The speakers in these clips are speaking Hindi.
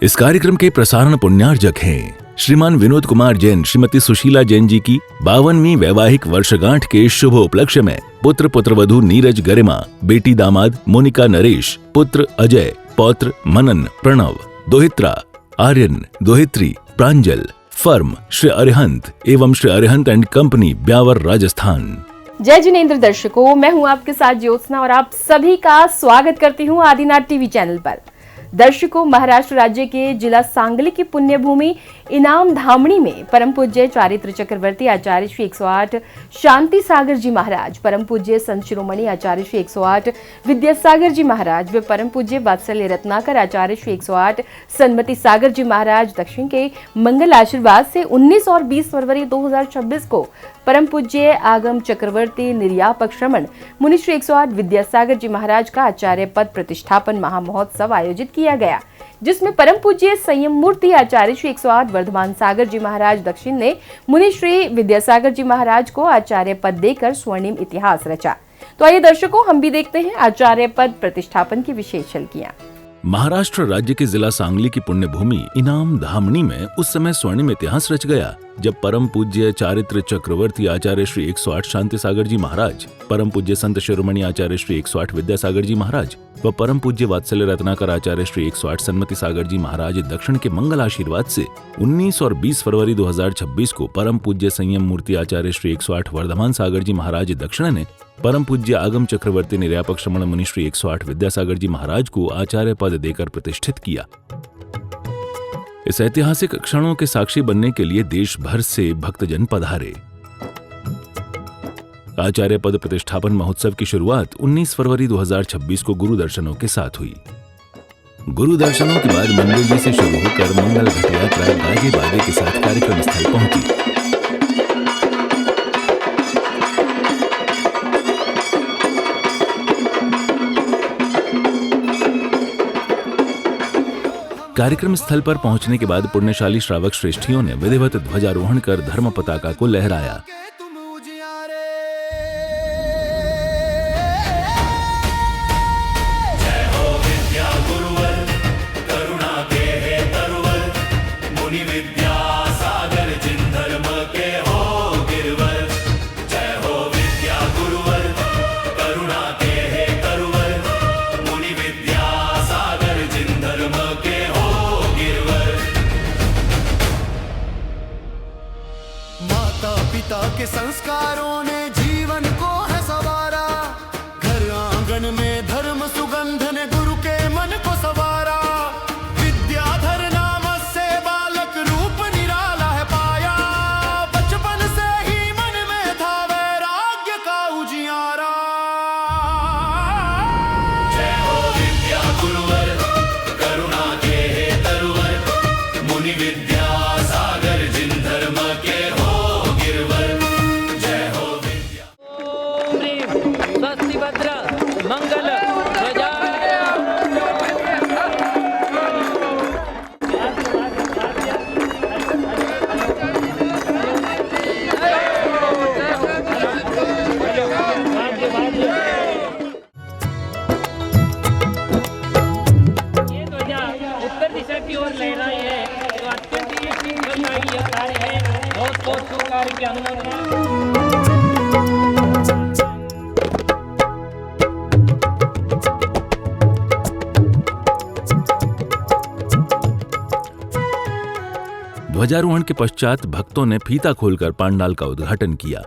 इस कार्यक्रम के प्रसारण पुण्यार्जक हैं श्रीमान विनोद कुमार जैन, श्रीमती सुशीला जैन जी की 52वीं वैवाहिक वर्षगांठ के शुभ उपलक्ष्य में पुत्र पुत्रवधू नीरज गरिमा, बेटी दामाद मोनिका नरेश, पुत्र अजय, पौत्र मनन प्रणव, दोहित्रा आर्यन, दोहित्री प्रांजल, फर्म श्री अरिहंत एवं श्री अरिहंत एंड कंपनी ब्यावर राजस्थान। जय जिनेंद्र दर्शकों, मैं हूं आपके साथ ज्योत्सना और आप सभी का स्वागत करती हूं आदिनाथ टीवी चैनल पर। दर्शकों, महाराष्ट्र राज्य के जिला सांगली की पुण्य भूमि इनाम धामणी में परम पूज्य चारित्र चक्रवर्ती आचार्य श्री 108 शांति सागर जी महाराज, परम पूज्य संत शिरोमणि आचार्य श्री 108 विद्यासागर जी महाराज व परम पूज्य वात्सल्य रत्नाकर आचार्य श्री 108 सन्मति सागर जी महाराज दक्षिण के मंगल आशीर्वाद से 19 और 20 फरवरी 2026 को परम पूज्य आगम चक्रवर्ती निर्यापक श्रमण मुनि श्री 108 विद्यासागर जी महाराज का आचार्य पद प्रतिष्ठापन महामहोत्सव आयोजित किया गया, जिसमें परम पूज्य संयम मूर्ति आचार्य श्री 108 वर्धमान सागर जी महाराज दक्षिण ने मुनि श्री विद्यासागर जी महाराज को आचार्य पद देकर स्वर्णिम इतिहास रचा। तो आइए दर्शकों, हम भी देखते हैं आचार्य पद प्रतिष्ठापन की विशेष झलकियां। महाराष्ट्र राज्य के जिला सांगली की पुण्य भूमि इनाम धामणी में उस समय स्वर्णिम इतिहास रच गया जब परम पूज्य चारित्र चक्रवर्ती आचार्य श्री 108 शांति सागर जी महाराज, परम पूज्य संत शिरोमणि आचार्य श्री 108 विद्यासागर जी महाराज व परम पूज्य वात्सल्य रत्नाकर आचार्य श्री 108 सन्मति सागर जी महाराज दक्षिण के मंगल आशीर्वाद से 19 और 20 फरवरी 2026 को परम पूज्य संयम मूर्ति आचार्य श्री 108 वर्धमान सागर जी महाराज दक्षिण ने परम पूज्य आगम चक्रवर्ती निर्यापक श्रमण मुनि श्री 108 विद्यासागर जी महाराज को आचार्य पद देकर प्रतिष्ठित किया। इस ऐतिहासिक क्षणों के साक्षी बनने के लिए देश भर से भक्तजन पधारे। आचार्य पद प्रतिष्ठापन महोत्सव की शुरुआत 19 फरवरी 2026 को गुरु दर्शनों के साथ हुई। गुरु दर्शनों के बाद मंदिर जी से शुरू होकर मंगल घट यात्रा गाजे बाजे के साथ कार्यक्रम स्थल पहुंची। कार्यक्रम स्थल पर पहुंचने के बाद पुण्यशाली श्रावक श्रेष्ठियों ने विधिवत ध्वजारोहण कर धर्म पताका को लहराया। पिता के संस्कारों ने जीवन को है सवारा, घर आंगन में धर्म सुगंध ने गुरु के मन को सवारा। विद्याधर नाम से बालक रूप निराला है पाया, बचपन से ही मन में था वैराग्य का उजियारा। जय हो विद्या गुरुवर, करुणा के हे तरुवर, मुनि विद्या सागर जिन धर्म के हो गिरवर। जय हो विद्या। स्वस्ति भद्र मंगल ये ध्वजा उत्तर दिशा की ओर लहराई है, तो अत्यंत ही सुखदायी कार्य है, बहुत बहुत शुभ कार्य के अनुमति है। ध्वजारोहण के पश्चात भक्तों ने फीता खोलकर पांडाल का उद्घाटन किया।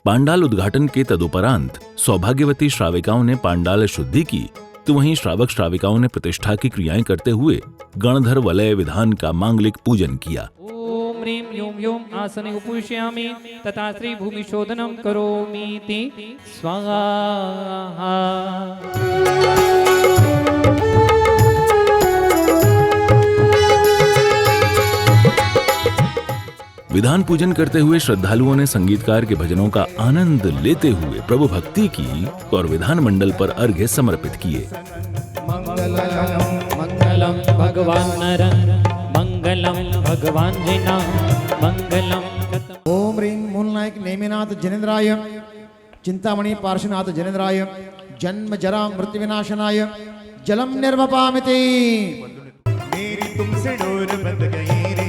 पांडाल उद्घाटन के तदुपरांत सौभाग्यवती श्राविकाओं ने पांडाल शुद्धि की, तो वहीं श्रावक श्राविकाओं ने प्रतिष्ठा की क्रियाएं करते हुए गणधर वलय विधान का मांगलिक पूजन किया। ओम ह्रीं ह्यूं ह्यूं आसने उपविश्यामि तथा श्री भूमि शोधनं करोमीति स्वाहा। विधान पूजन करते हुए श्रद्धालुओं ने संगीतकार के भजनों का आनंद लेते हुए प्रभु भक्ति की और विधान मंडल पर अर्घ्य समर्पित किए। मंगलम भगवान नर मंगलम भगवान जिना मंगलम। ओम ह्रीं मूलनायक नेमिनाथ जनेन्द्राय चिंतामणि पार्श्वनाथ जनेन्द्राय जन्म जरा मृत्यु विनाशनाय जलम निर्वपामिति। मेरी तुमसे डोर बंध गई रे,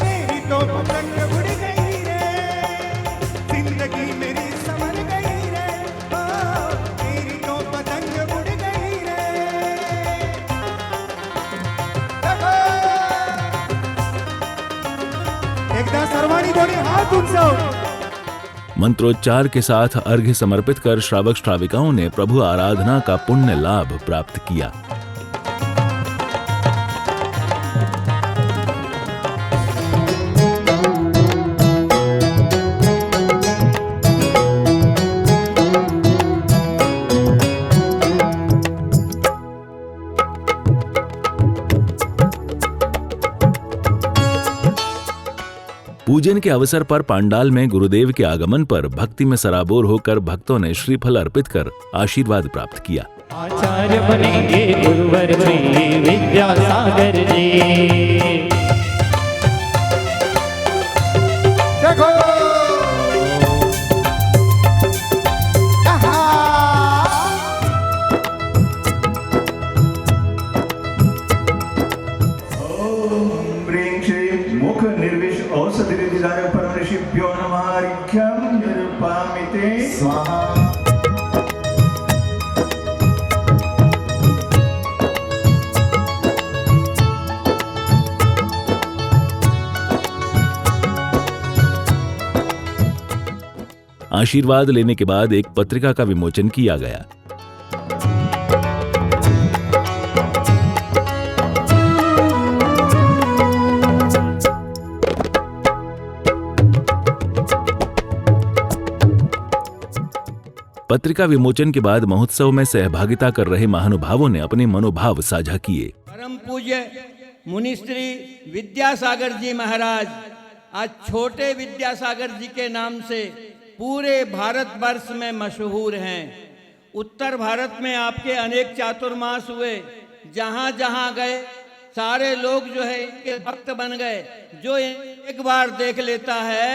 मेरी तो पतंग उड़ गई रे, जिंदगी मेरी संभल गई रे, ओ, मेरी तो पतंग उड़ गई रे। देखो, एकदा सर्वांनी दोन्ही हात उंचाव। मंत्रोच्चार के साथ अर्घ्य समर्पित कर श्रावक श्राविकाओं ने प्रभु आराधना का पुण्य लाभ प्राप्त किया। पूजन के अवसर पर पंडाल में गुरुदेव के आगमन पर भक्ति में सराबोर होकर भक्तों ने श्रीफल अर्पित कर आशीर्वाद प्राप्त किया। आचार्य बनेंगे गुरुवर श्री विद्यासागर जी। देखो मुख निर्विश औषधिरिधिदाय परम ऋषिभ्यो नमः। अर्घ्यं निरुपामिते स्वाहा। आशीर्वाद लेने के बाद एक पत्रिका का विमोचन किया गया। पत्रिका विमोचन के बाद महोत्सव में सहभागिता कर रहे महानुभावों ने अपने मनोभाव साझा किए। परम पूज्य मुनिश्री विद्यासागर जी महाराज आज छोटे विद्यासागर जी के नाम से पूरे भारतवर्ष में मशहूर हैं। उत्तर भारत में आपके अनेक चातुर्मास हुए, जहाँ जहाँ गए सारे लोग जो है इनके भक्त बन गए। जो एक बार देख लेता है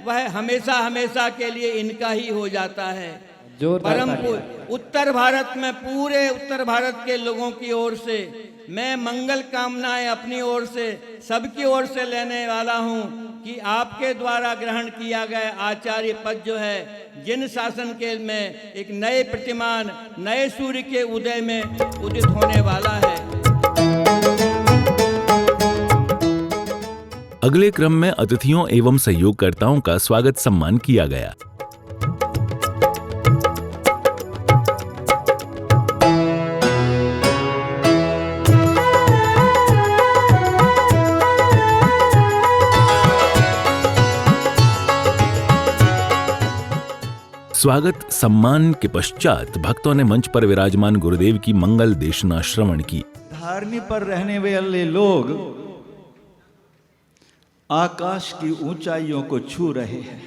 वह हमेशा हमेशा के लिए इनका ही हो जाता है। परम उत्तर भारत में पूरे उत्तर भारत के लोगों की ओर से मैं मंगल कामनाएं अपनी ओर से सबकी ओर से लेने वाला हूं कि आपके द्वारा ग्रहण किया गया आचार्य पद जो है जिन शासन के में एक नए प्रतिमान नए सूर्य के उदय में उदित होने वाला है। अगले क्रम में अतिथियों एवं सहयोगकर्ताओं का स्वागत सम्मान किया गया। स्वागत सम्मान के पश्चात भक्तों ने मंच पर विराजमान गुरुदेव की मंगल देशना श्रवण की। धरनी पर रहने वाले लोग आकाश की ऊंचाइयों को छू रहे हैं।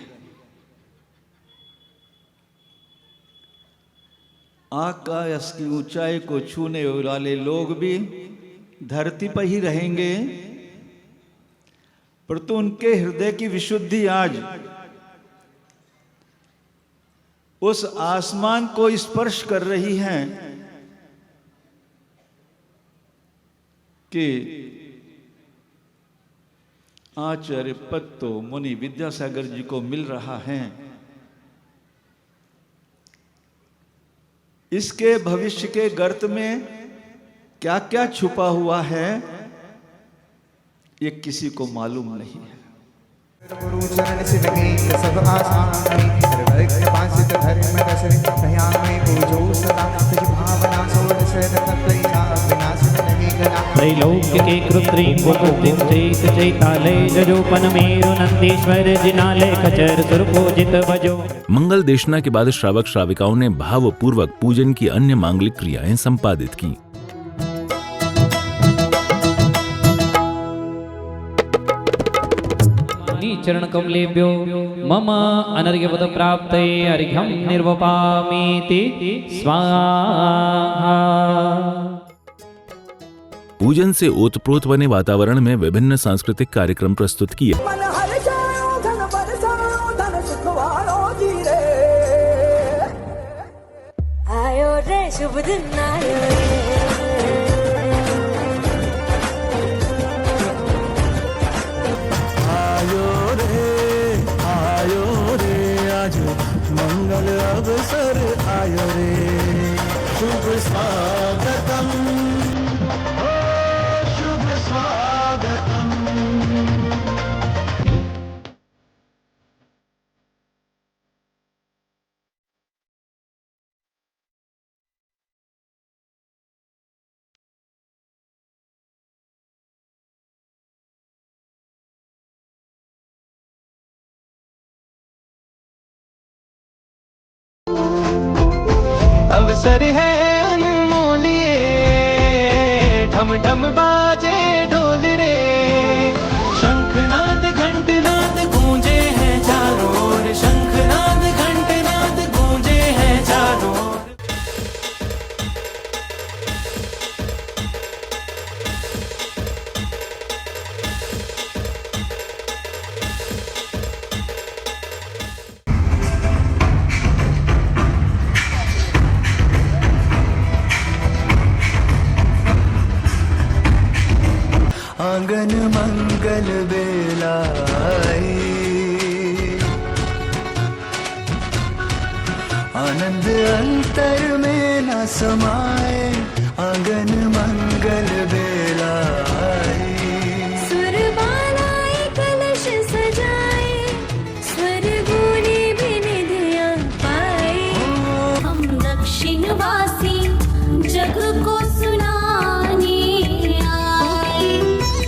आकाश की ऊंचाई को छूने वाले लोग भी धरती पर ही रहेंगे, परंतु उनके हृदय की विशुद्धि आज उस आसमान को स्पर्श कर रही है कि आचार्य पद तो मुनि विद्यासागर जी को मिल रहा है। इसके भविष्य के गर्त में क्या क्या छुपा हुआ है ये किसी को मालूम नहीं है। गुरु चरण सिमगे सब आसानी सर्वज्ञ पासित धर्म दशरथ कह्या में पूजो सदा तुझ भावना सोड सदत प्रिया विनाशित नहीं गला त्रैलोक्य के कृत्रिम वपुतिम चैत चैतालय जजोपन मेरु नंदीश्वर जिनालय खचर सुरपूजित भजो। मंगल देशना के बाद श्रावक श्राविकाओं ने भावपूर्वक पूजन की अन्य मांगलिक क्रियाएं संपादित की। चरण कमलेभ्यो मम अनर्घ्यपद प्राप्तये अर्घ्यं निर्वपामीति स्वाहा। पूजन से ओतप्रोत बने वातावरण में विभिन्न सांस्कृतिक कार्यक्रम प्रस्तुत किए। मन हर जाओ धन बरसाओ धन सुख वालो जी रे। दिन आयो आयो रे आज मंगल अवसर आयो रे शुभ स्वागतम शुभ स्वागतम। अवसर है अनमोल ये ढम ढम बाजे ढोल रे शंखनाद घंटनाद गूंजे हैं चारों ओर शंखनाद घंटनाद गूंजे हैं चारों ओर। आंगन मंगल बेला आई आनंद अंतर में न समाए आंगन मंगल बेला आई सुर बालाए कलश सजाए स्वर गूंजे विनिधियां पाए हम दक्षिणवासी जग को सुनाने आए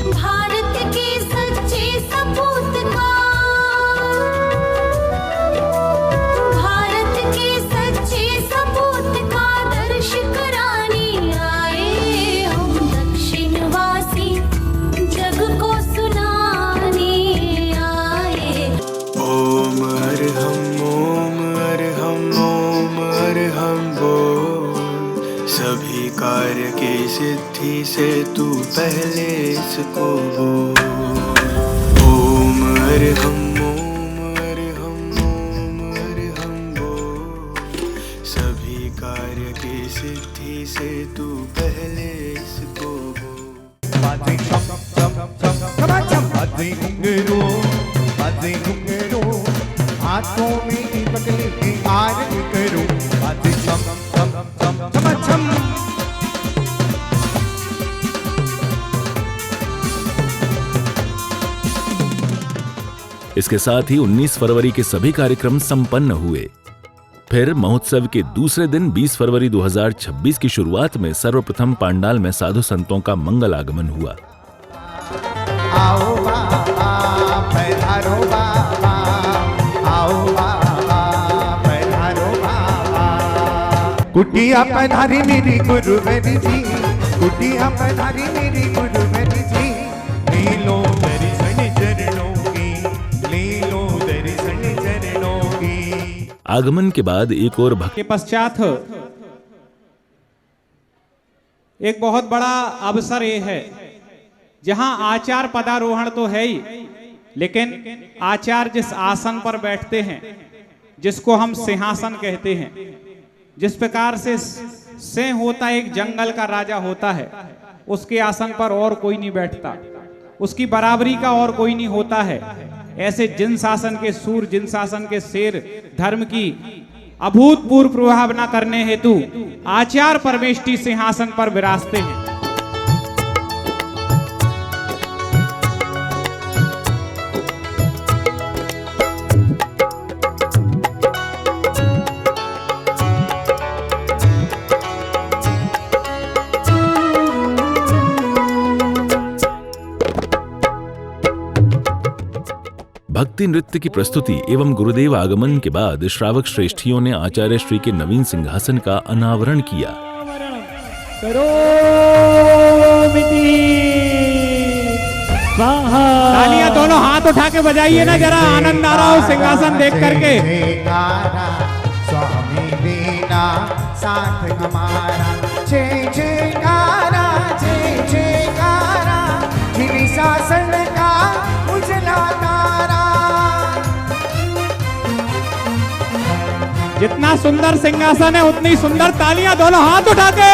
भारत के सच्चे सपूत का भारत के सच्चे सपूत का दर्श कराने आए हम दक्षिणवासी जग को सुनाने आए। ओम अरहम ओम अरहम ओम अरहम बोल सभी कार्य की सिद्धि से तू पहले इसको बोल। ओम अरहम ओम अरहम ओम अरहम बोल सभी कार्य की सिद्धि से तू पहले इसको बोल। हाथों में दीपक लेके आरती करो बातें छम छम छम छम छम। इसके साथ ही 19 फरवरी के सभी कार्यक्रम संपन्न हुए। फिर महोत्सव के दूसरे दिन 20 फरवरी 2026 की शुरुआत में सर्वप्रथम पांडाल में साधु संतों का मंगल आगमन हुआ। आओ बाबा पधारो बाबा आओ बाबा पधारो बाबा। कुटिया पधारी मेरी गुरुवरी जी कुटिया पधारी मेरी गुरुवरी जी लीलो दर्शन चरणों की लीलो दर्शन चरणों की। आगमन के बाद एक और भक्त के पश्चात एक बहुत बड़ा अवसर ये है जहां आचार पदारोहण तो है ही, लेकिन आचार्य जिस आसन पर बैठते हैं जिसको हम सिंहासन कहते हैं, जिस प्रकार से सिंह होता है एक जंगल का राजा होता है, उसके आसन पर और कोई नहीं बैठता, उसकी बराबरी का और कोई नहीं होता है। ऐसे जिन शासन के सूर जिन शासन के शेर धर्म की अभूतपूर्व प्रभावना करने हेतु आचार्य परमेष्टि सिंहासन पर विराजते हैं। भक्ति नृत्य की प्रस्तुति एवं गुरुदेव आगमन के बाद श्रावक श्रेष्ठियों ने आचार्य श्री के नवीन सिंहासन का अनावरण किया। तालियां दोनों हाथ उठा के बजाइए ना, जरा आनंद आ रहा हो सिंहासन देख करके। स्वामी बिना साथ हमारा जय जयकारा जय जयकारा जिन शासन का उजला तारा। जितना सुंदर सिंहासन है उतनी सुंदर तालियां दोनों हाथ उठा के।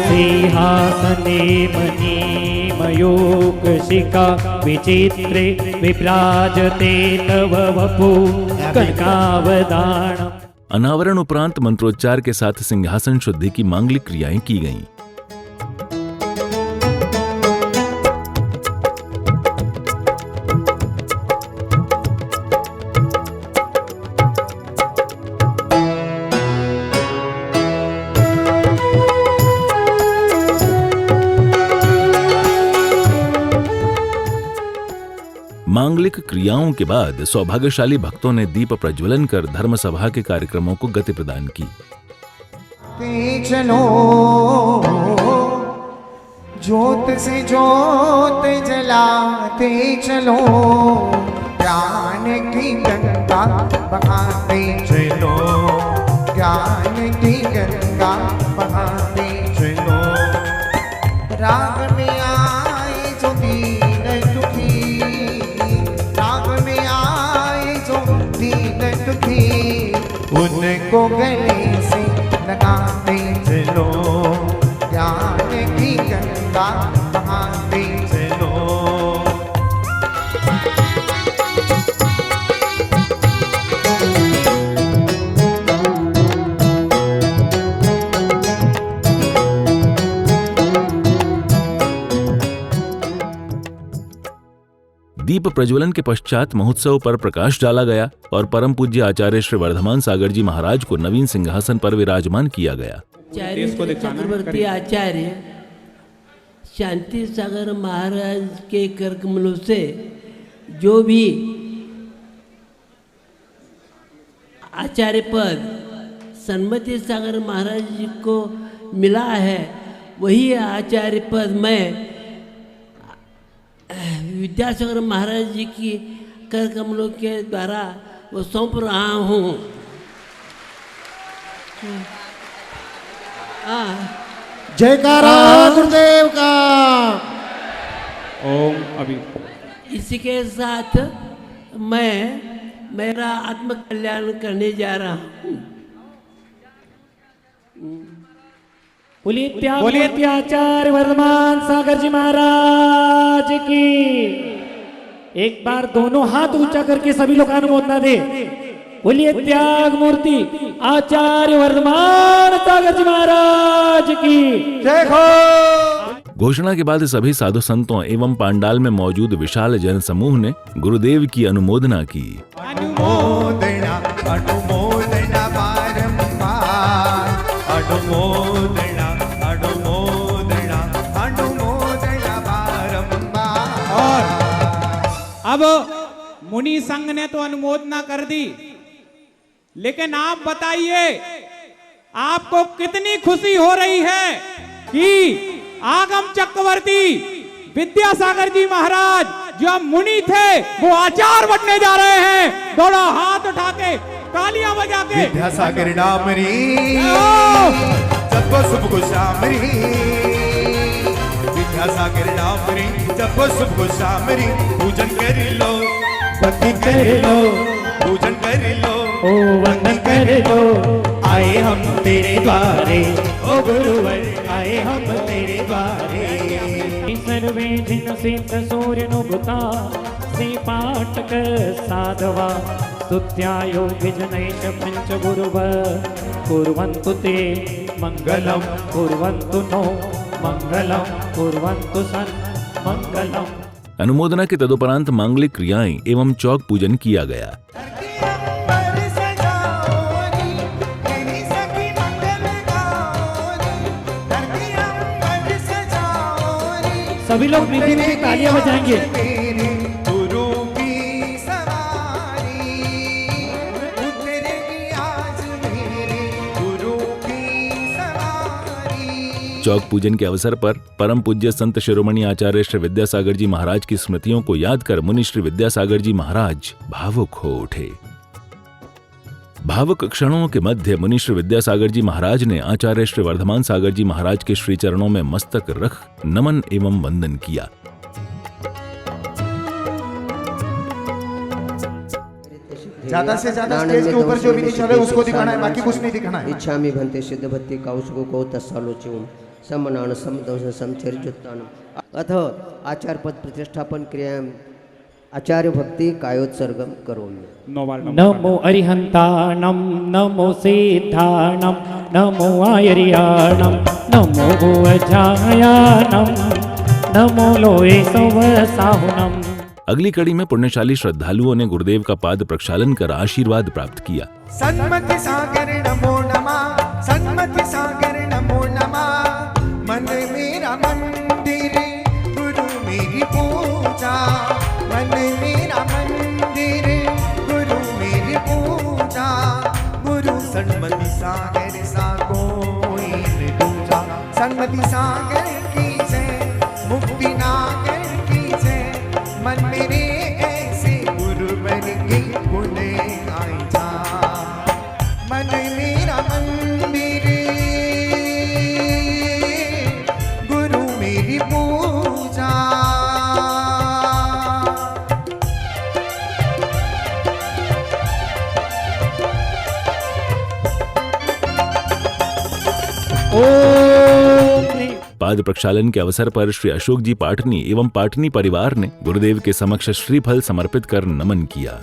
सिंहासने मणिमयूख शिखा विचित्रे विभ्राजते तव वपु कनकावदानम्। अनावरण उपरांत मंत्रोच्चार के साथ सिंहासन शुद्धि की मांगलिक क्रियाएं की गईं। मांगलिक क्रियाओं के बाद सौभाग्यशाली भक्तों ने दीप प्रज्वलन कर धर्म सभा के कार्यक्रमों को गति प्रदान की। चलो ज्योत से ज्योत जलाते चलो, ज्ञान की गंगा बहाते चलो, ज्ञान की गंगा बहाते चलो। राग में आए जो दीन दुखी, राग में आए जो दीन दुखी, उनको गले से लगाते चलो, ज्ञान की गंगा बहाते चलो। दीप प्रज्वलन के पश्चात महोत्सव पर प्रकाश डाला गया और परम पूज्य आचार्य श्री वर्धमान सागर जी महाराज को नवीन सिंहासन पर विराजमान किया गया। चक्रवर्ती आचार्य शांति सागर महाराज के कर कमलों से जो भी आचार्य पद सन्मति सागर महाराज जी को मिला है, वही आचार्य पद मैं विद्यासागर महाराज जी की कर कमलों के द्वारा वो सौंप रहा हूँ। जयकारा गुरुदेव का। ओम अभी इसी के साथ मैं मेरा आत्म कल्याण करने जा रहा हूँ। बोलिए आचार्य वर्धमान सागर जी महाराज की। एक बार दोनों हाथ ऊंचा करके सभी लोग अनुमोदना दे। बोलिए त्याग मूर्ति आचार्य वर्धमान सागर जी महाराज की जय हो। घोषणा के बाद सभी साधु संतों एवं पांडाल में मौजूद विशाल जन समूह ने गुरुदेव की अनुमोदना की। अनुमोदना अनुमोदना बारंबार, अनुमोदना अनुमोदना अनुमोदना बारंबार। और अब मुनि संघ ने तो अनुमोदना कर दी, लेकिन आप बताइए आपको कितनी खुशी हो रही है कि आगम चक्रवर्ती विद्यासागर जी महाराज जो अब मुनि थे वो आचार्य बनने जा रहे हैं। दोनों हाथ उठा के तालियां बजा के विद्यासागर नामरी जब शुभ को शामरी, विद्यासागर नामरी जब शुभ को शामरी। पूजन कर लो भक्ति कर लो, पूजन कर लो ओ वंदन कर लो। आए हम तेरे द्वारे ओ गुरुवर, आए हम तेरे द्वारे। सर्वे जिन सिद्ध सूर्य नुगता से पाठक साधवा, स्तुत्यायो विजनैष पंच गुरुव कुर्वन्तु ते मंगलम, कुर्वन्तु नो मंगलम, कुर्वन्तु सन मंगलम। अनुमोदना के तदुपरांत मांगलिक क्रियाएं एवं चौक पूजन किया गया। सभी लोग मीठी मीठी तालियां बजाएंगे। गुरु की सवारी उतरेगी आज मेरे, गुरु की सवारी। चौक पूजन के अवसर पर परम पूज्य संत शिरोमणि आचार्य श्री विद्यासागर जी महाराज की स्मृतियों को याद कर मुनि श्री विद्यासागर जी महाराज भावुक हो उठे। भावुक क्षणों के मध्य मुनि श्री विद्यासागर जी महाराज ने आचार्य श्री वर्धमान सागर जी महाराज के श्री चरणों में मस्तक रख नमन एवं वंदन किया। ज्यादा से ज्यादा स्टेज के ऊपर जो भी नहीं चले उसको दिखाना है, बाकी कुछ नहीं दिखाना है। इच्छा में भंते सिद्ध भक्ति काउसको को तस्सालोच्यम समनान समदंश समचर्युत्तानम अथ आचार्य पद प्रतिष्ठापन क्रियां आचार्य भक्ति कायोत्सर्गम करोमि। नमो अरिहंताणम नमो सिद्धाणम नमो आयर्याणम नमो अजायाणम नमो लोए सवसाहुनम। अगली कड़ी में पुण्यशाली श्रद्धालुओं ने गुरुदेव का पाद प्रक्षालन कर आशीर्वाद प्राप्त किया। सन्मति सागर नमो नमः, सन्मति सागर नमो नमः। मन मेरा मंदिर गुरु मेरी पूजा, मन मेरा मंदिर गुरु मेरी पूजा। गुरु सन्मति सागर सा कोई न दूजा। सन्मति सागर की जय, मुक्ति नागर की जय। मन मेरे ऐसे गुरु बन के गुने आई जा। मन मेरा मंदिर गुरु मेरी पूजा। पाद प्रक्षालन के अवसर पर श्री अशोक जी पाटनी एवं पाटनी परिवार ने गुरुदेव के समक्ष श्रीफल समर्पित कर नमन किया।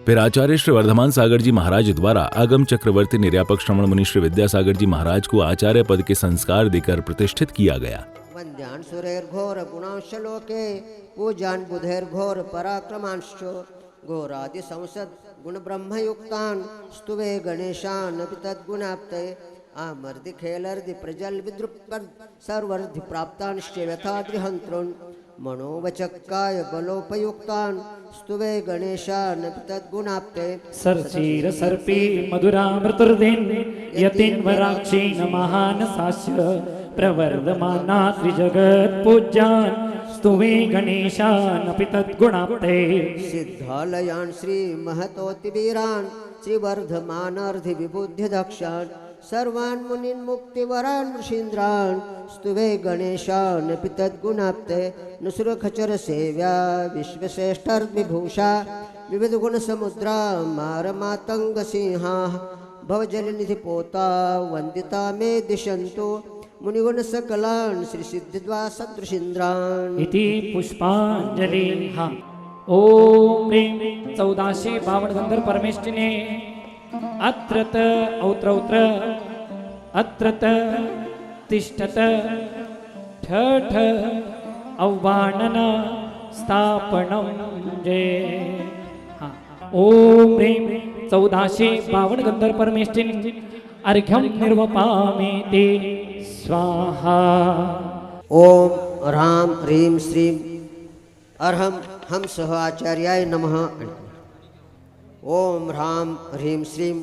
फिर आचार्य श्री वर्धमान सागर जी महाराज द्वारा आगम चक्रवर्ती निर्यापक श्रवण मुनि श्री विद्यासागर जी महाराज को आचार्य पद के संस्कार देकर प्रतिष्ठित किया गया। वन्द्यान् सुरैर्घोर गुणांश लोके पूजान् बुधैर्घोर पराक्रमांश्च घोरादि संसद गुण ब्रह्म युक्तान् स्तुवे गणेशान् अपि तद्गुणाप्तये आमर्दि खेलर्दि प्रजल विद्रुपद सर्वर्धि प्राप्तांश्च व्यथाद्रिहन्त्रोन् मनोवचक्काय बलोपयुक्तान् स्तुवे गणेशान् अपि तद्गुणाप्तये सरसीर सर्पी मधुरामृतुर्दिन यतिन वराक्षी महान सास्य प्रवर्धमाना त्रिजगत् पूज्यान् स्तुवे गणेशान् अपि तद्गुणाप्ते। सिद्धालयान् श्री महतोतिवीरान् श्रीवर्धमानार्धि विबुद्ध्य दक्षान् सर्वान् मुनीन् मुक्तिवरान् ऋषीन्द्रान् स्तुवे गणेशान् अपि तद्गुणाप्ते। नुसुरखचर सेव्या विश्वश्रेष्ठर्विभूषा विविध गुण समुद्रा मारमातंग सिंहाः भवजलनिधि पोता वंदिता मे दिशन्तु मुनिगुण सकलान् श्री सिद्धिद्वा सदृशीन्द्रान्। इति पुष्पांजलि। हाँ ओम ह्रीं 1452 गंधर्व परमेष्टिने अत्रत औत्रौत्र अत्रत तिष्ठत ठठ अव्वाणन स्थापनम जय। हाँ ओम ह्रीं 1452 गंधर्व परमेष्टिन अर्घ्यम निर्वपामि ते स्वाहा। ओम राम ह्रीं श्रीं अर्हम हम सह आचार्याय नमः। ओम राम ह्रीं श्रीं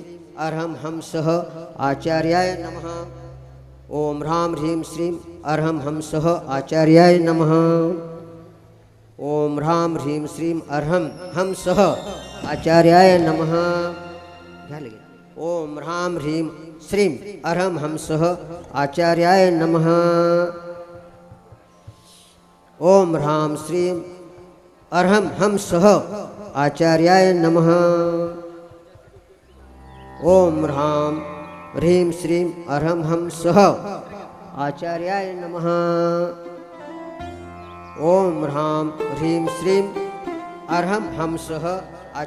अर्हम हम सह आचार्याय नमः। ओम राम ह्रीं श्रीं अर्हम हम सह आचार्याय नमः। ओम राम ह्रीं श्रीं अर्हम हम सह आचार्याय नमः। ओम राम ह्रीं श्रीं अर्हम हम सह आचार्याय नमः। ओम राम श्रीं अर्हम हम सह आचार्याय नमः। ओम राम ह्रीं श्रीं अर्हम हम सह आचार्याय नमः। ओम राम ह्रीं श्रीं अर्हम हम सह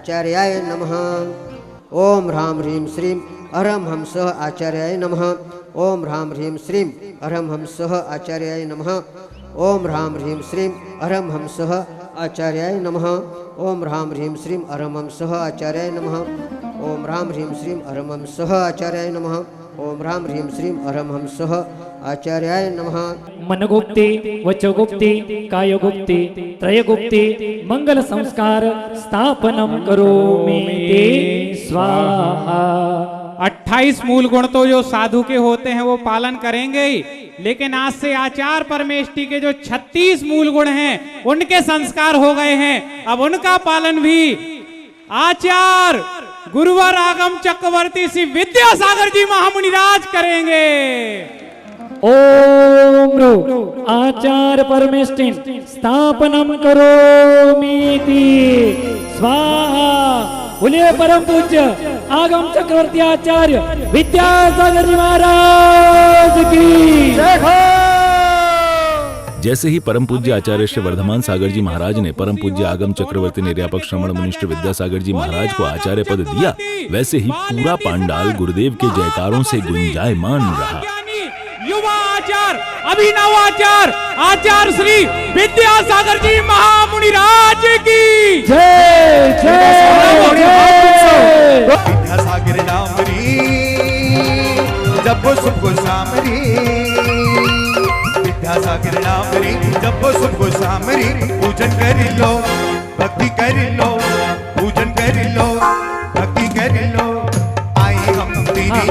आचार्याय नमः। ओम राम ह्रीं श्रीं अर्हम हम सह आचार्याय नमः। ओम राम ह्रीं श्रीं अर्हम हम सह आचार्याय नमः। ओम राम ह्रीं श्रीं अर्हम हम सह आचार्याय नमः। ओम राम ह्रीं श्रीं अर्हम हम सह आचार्याय नमः। ओम राम ह्रीं श्रीं अर्हम हम सह आचार्याय नमः। ओम राम ह्रीं श्रीं अर्हम हम सह आचार्याय नमः। मनगुप्ति वचोगुप्ति कायोगुप्ति त्रयगुप्ति मंगल संस्कार स्थापनम करोमि ते स्वाहा। 28 मूल गुण तो जो साधु के होते हैं वो पालन करेंगे ही, लेकिन आज से आचार परमेष्टि के जो 36 मूल गुण हैं उनके संस्कार हो गए हैं। अब उनका पालन भी आचार गुरुवर आगम चक्रवर्ती श्री विद्यासागर जी महामुनिराज करेंगे। ओम रो आचार्य परमेष्टिन स्थापनम करोमीति स्वाहा। बोलिए परम पूज्य आगम चक्रवर्ती आचार्य विद्यासागर जी महाराज की जय हो। जैसे ही परम पूज्य आचार्य श्री वर्धमान सागर जी महाराज ने परम पूज्य आगम चक्रवर्ती निर्यापक श्रमण मुनिष्ठ विद्यासागर जी महाराज को आचार्य पद दिया, वैसे ही पूरा पांडाल गुरुदेव के जयकारों से गुंजायमान रहा। युवा आचार्य अभिनव आचार्य आचार्य श्री विद्यासागर जी महामुनि राज की जय जय जय। विद्यासागर नाम री जब सुख सामरी, विद्यासागर नाम री जब सुख सामरी। पूजन कर लो भक्ति कर लो, पूजन कर लो भक्ति कर लो। आए हम तेरी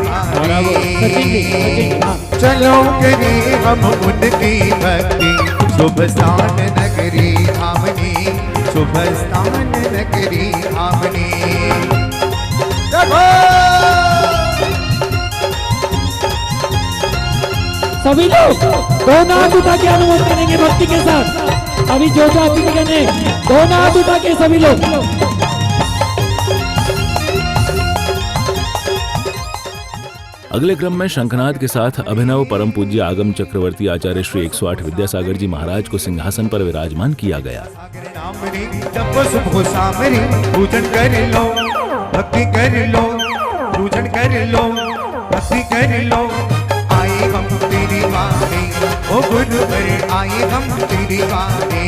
चलो करी हम उनकी भक्ति। शुभ स्थान नगरी धामनी, शुभ स्थान नगरी धामनी। सभी लोग दोनों हाथ उठा के अनुमोदन करेंगे भक्ति के साथ। अभी जो अतिथिगण है दोनों हाथ उठा के सभी लोग। अगले क्रम में शंखनाद के साथ अभिनव परम पूज्य आगम चक्रवर्ती आचार्य श्री 108 विद्यासागर जी महाराज को सिंहासन पर विराजमान किया गया। पूजन कर लो भक्ति कर लो, पूजन कर लो भक्ति कर लो। आए हम तेरी वाणी ओ गुरुवर, आए हम तेरी वाणी।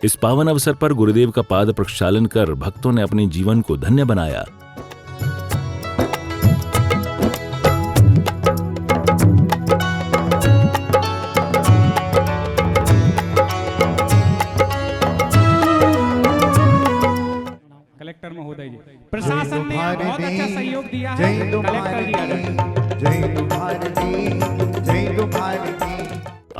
इस पावन अवसर पर गुरुदेव का पाद प्रक्षालन कर भक्तों ने अपने जीवन को धन्य बनाया। कलेक्टर महोदय जी, प्रशासन ने बहुत अच्छा सहयोग दिया है। कलेक्टर जी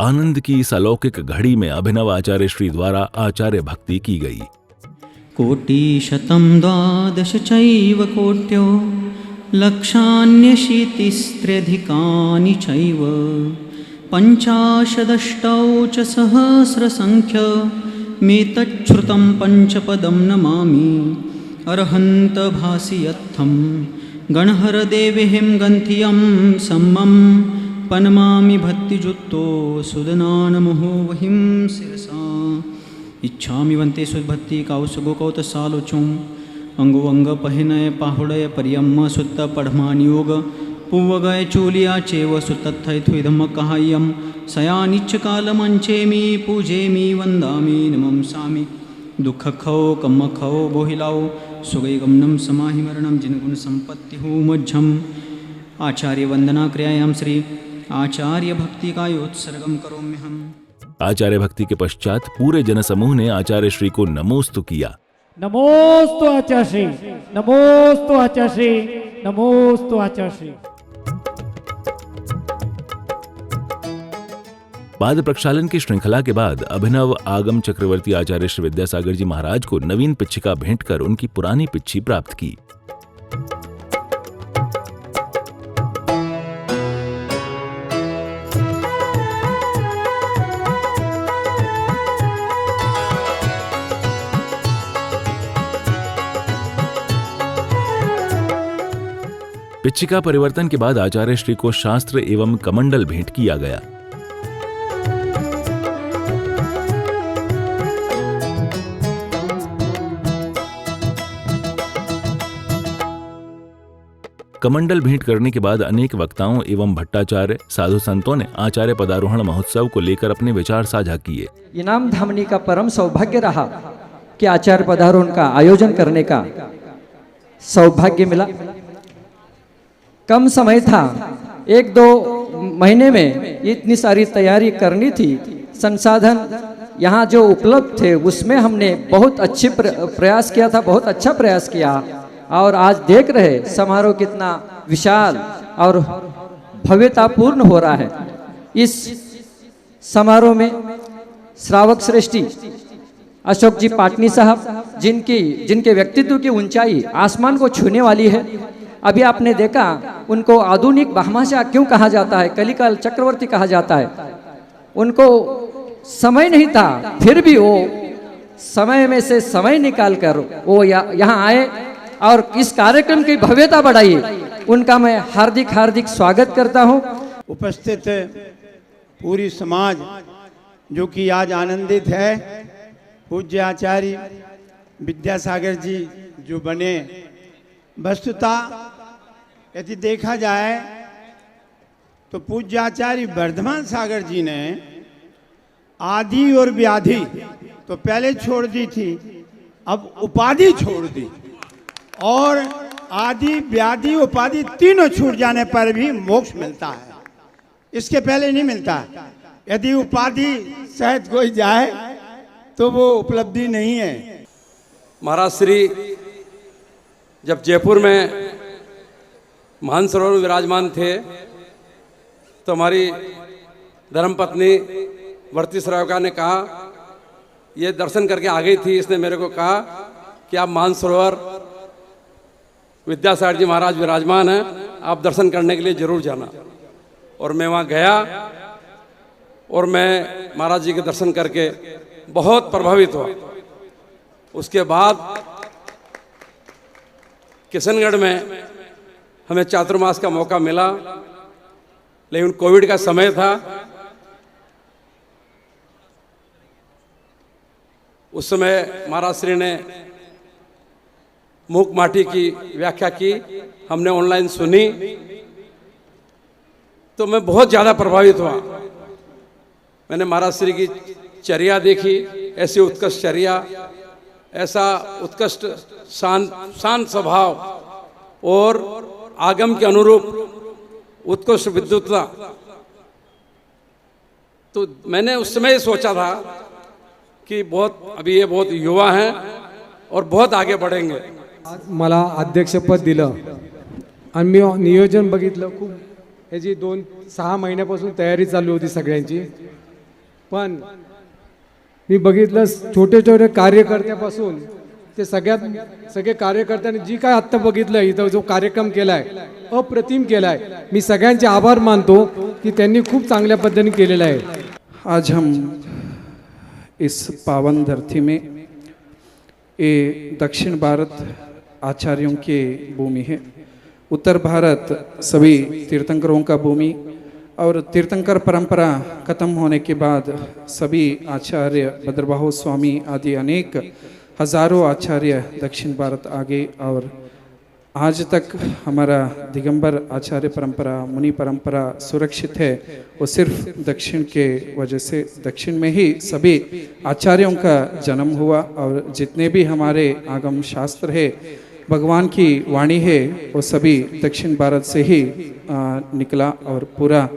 आनंद की इस अलौकिक घड़ी में अभिनव आचार्य श्री द्वारा आचार्य भक्ति की गई। कोटिशतं द्वादश चैव कोट्यो लक्षान्यशीतिस्त्र्यधिकानि चैव पञ्चाशदष्टौ च सहस्रसङ्ख्यमेतच्छ्रुतं पञ्चपदं नमामि। अर्हन्तभासि यत्थं गणहरदेवेहिं गन्थियं सम्मं पनमामि भक्तिजुक्तो सुदनानमोहो वहिं शिरसा। इच्छामि वन्ते सुभक्ति कौसुगोकौतसालोचुं अंगो अंग पहिनय पाहुडय पर्यम्म सुत्त पढ़मानियोग पुव्वगय चूलिया चेव सुत्तथैथुधम कहाय्यम सयानिच्च कालमंचेमि पूजेमि वंदामि नमंसामि। दुःखखौ कम्मखौ बोहिलाओ सुगैगमनं समाहि मरणं जिनगुण संपत्ति मज्झम। आचार्य वंदना क्रियायां श्री आचार्य भक्ति का योत्सर्गम करोम्यहम्। आचार्य भक्ति के पश्चात पूरे जनसमूह ने आचार्य श्री को नमोस्तु किया। नमोस्तु आचार्य श्री, नमोस्तु आचार्य श्री, नमोस्तु आचार्य श्री। पाद प्रक्षालन की श्रृंखला के बाद अभिनव आगम चक्रवर्ती आचार्य श्री विद्यासागर जी महाराज को नवीन पिच्छिका भेंट कर उनकी पुरानी पिच्छी प्राप्त की। पिच्छिका परिवर्तन के बाद आचार्य श्री को शास्त्र एवं कमंडल भेंट किया गया। कमंडल भेंट करने के बाद अनेक वक्ताओं एवं भट्टाचार्य साधु संतों ने आचार्य पदारोहण महोत्सव को लेकर अपने विचार साझा किए। इनाम धामनी का परम सौभाग्य रहा कि आचार्य पदारोहण का आयोजन करने का सौभाग्य मिला। कम समय था, 1-2 महीने में इतनी सारी तैयारी करनी थी। संसाधन यहाँ जो उपलब्ध थे उसमें हमने बहुत अच्छे प्रयास किया था, बहुत अच्छा प्रयास किया। और आज देख रहे समारोह कितना विशाल और भव्यतापूर्ण हो रहा है। इस समारोह में श्रावक श्रेष्ठी अशोक जी पाटनी साहब, जिनके व्यक्तित्व की ऊंचाई आसमान को छूने वाली है। अभी आपने देखा उनको आधुनिक भामाशाह क्यों कहा जाता है, कलिकाल चक्रवर्ती कहा जाता है। उनको समय नहीं था, फिर भी वो समय में से समय निकाल कर वो यहाँ आए और इस कार्यक्रम की भव्यता बढ़ाई। उनका मैं हार्दिक हार्दिक स्वागत करता हूँ। उपस्थित पूरी समाज जो कि आज आनंदित है, पूज्य आचार्य विद्यासागर जी जो बने। वस्तुतः यदि देखा जाए तो पूज्य आचार्य वर्धमान सागर जी ने आदि और व्याधि तो पहले छोड़ दी थी, अब उपाधि छोड़ दी। और आदि व्याधि उपाधि तीनों छूट जाने पर भी मोक्ष मिलता है, इसके पहले नहीं मिलता। यदि उपाधि सहित कोई जाए तो वो उपलब्धि नहीं है। महाराज श्री जब जयपुर में मानसरोवर में विराजमान थे तो हमारी धर्मपत्नी वर्ती श्राविका ने कहा, ये दर्शन करके आ गई थी, इसने मेरे को कहा कि आप मानसरोवर विद्यासागर जी महाराज विराजमान हैं, आप दर्शन करने के लिए जरूर जाना। और मैं वहाँ गया और मैं महाराज जी के दर्शन करके बहुत प्रभावित हुआ। उसके बाद किशनगढ़ में हमें चातुर्मास का मौका मिला, लेकिन कोविड का समय था। उस समय महाराज श्री ने मूक माटी की व्याख्या की, हमने ऑनलाइन सुनी, तो मैं बहुत ज़्यादा प्रभावित हुआ। मैंने महाराज श्री की चर्या देखी, ऐसी उत्कृष्ट चर्या, ऐसा उत्कृष्ट शांत स्वभाव और आगम के अनुरूप उत्कृष्ट विद्वत्ता। तो मैंने उस समय सोचा था कि अभी ये बहुत युवा हैं और बहुत आगे बढ़ेंगे। मला अध्यक्षपद दिलं आणि मी नियोजन बघितलं। खूप ह्याची 2-6 महिन्यापासून तयारी चालू होती सगळ्यांची, पण मी बघितलं छोटे छोटे कार्यकर्त्यापासून ते सगळे कार्यकर्त्यांनी जी काय आत्ता बघितलं इथं जो कार्यक्रम केलाय अप्रतिम केलाय। मी सगळ्यांचे आभार मानतो की त्यांनी खूप चांगल्या पद्धतीने केलेला आहे। आज हम इस पावन धरती में ये दक्षिण भारत आचार्यों के भूमि है। उत्तर भारत सभी तीर्थंकरों का भूमि, और तीर्थंकर परंपरा खत्म होने के बाद सभी आचार्य भद्रबाहु स्वामी आदि अनेक हजारों आचार्य दक्षिण भारत आ गए। और आज तक हमारा दिगंबर आचार्य परंपरा, मुनि परंपरा सुरक्षित है, वो सिर्फ दक्षिण के वजह से। दक्षिण में ही सभी आचार्यों का जन्म हुआ, और जितने भी हमारे आगम शास्त्र है, भगवान की वाणी है, वो सभी दक्षिण भारत से ही निकला और पूरा